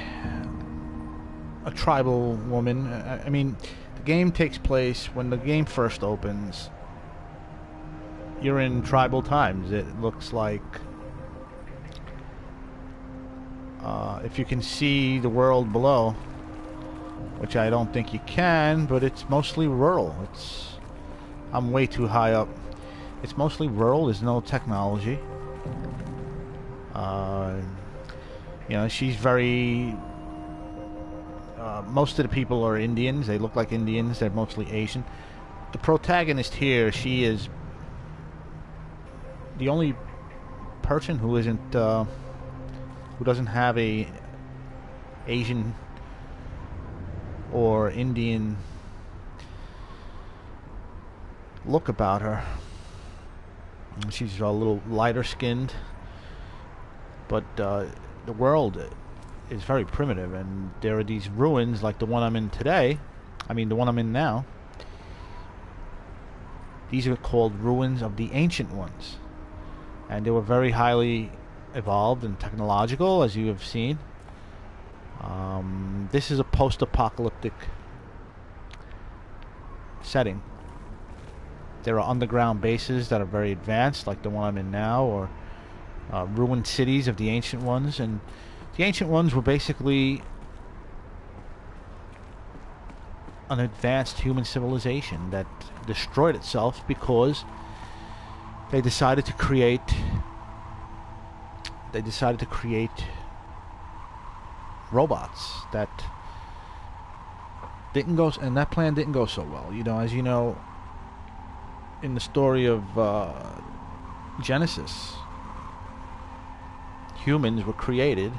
a tribal woman. I mean, the game takes place when the game first opens. You're in tribal times. It looks like, if you can see the world below, which I don't think you can, but it's mostly rural. I'm way too high up. It's mostly rural. There's no technology. You know, she's very... most of the people are Indians. They look like Indians. They're mostly Asian. The protagonist here, she is the only person who isn't... who doesn't have a Asian or Indian look about her. She's a little lighter skinned, but the world is very primitive, and there are these ruins like the one I'm in today. I mean, the one I'm in now. These are called ruins of the ancient ones, and they were very highly evolved and technological, as you have seen. This is a post-apocalyptic setting. There are underground bases that are very advanced, like the one I'm in now, or ruined cities of the ancient ones. And the ancient ones were basically an advanced human civilization that destroyed itself because they decided to create robots that didn't go, and that plan didn't go so well. You know, as you know, in the story of Genesis, humans were created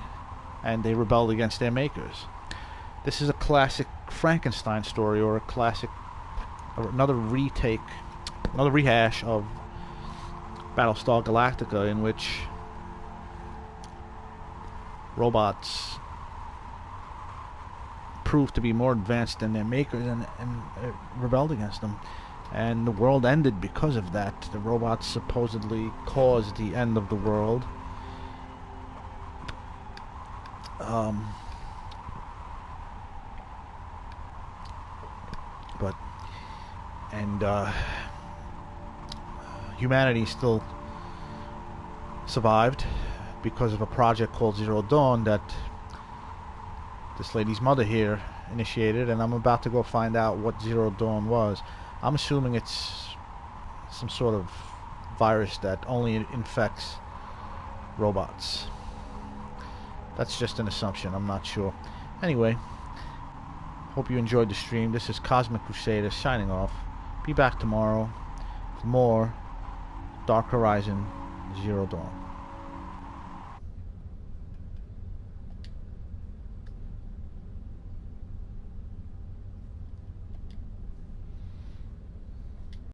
and they rebelled against their makers. This is a classic Frankenstein story, or a classic, or another rehash of Battlestar Galactica, in which robots proved to be more advanced than their makers and rebelled against them. And the world ended because of that. The robots supposedly caused the end of the world. Humanity still survived because of a project called Zero Dawn that this lady's mother here initiated, and I'm about to go find out what Zero Dawn was. I'm assuming it's some sort of virus that only infects robots. That's just an assumption, I'm not sure. Anyway, hope you enjoyed the stream. This is Cosmic Crusader signing off. Be back tomorrow for more Dark Horizon Zero Dawn.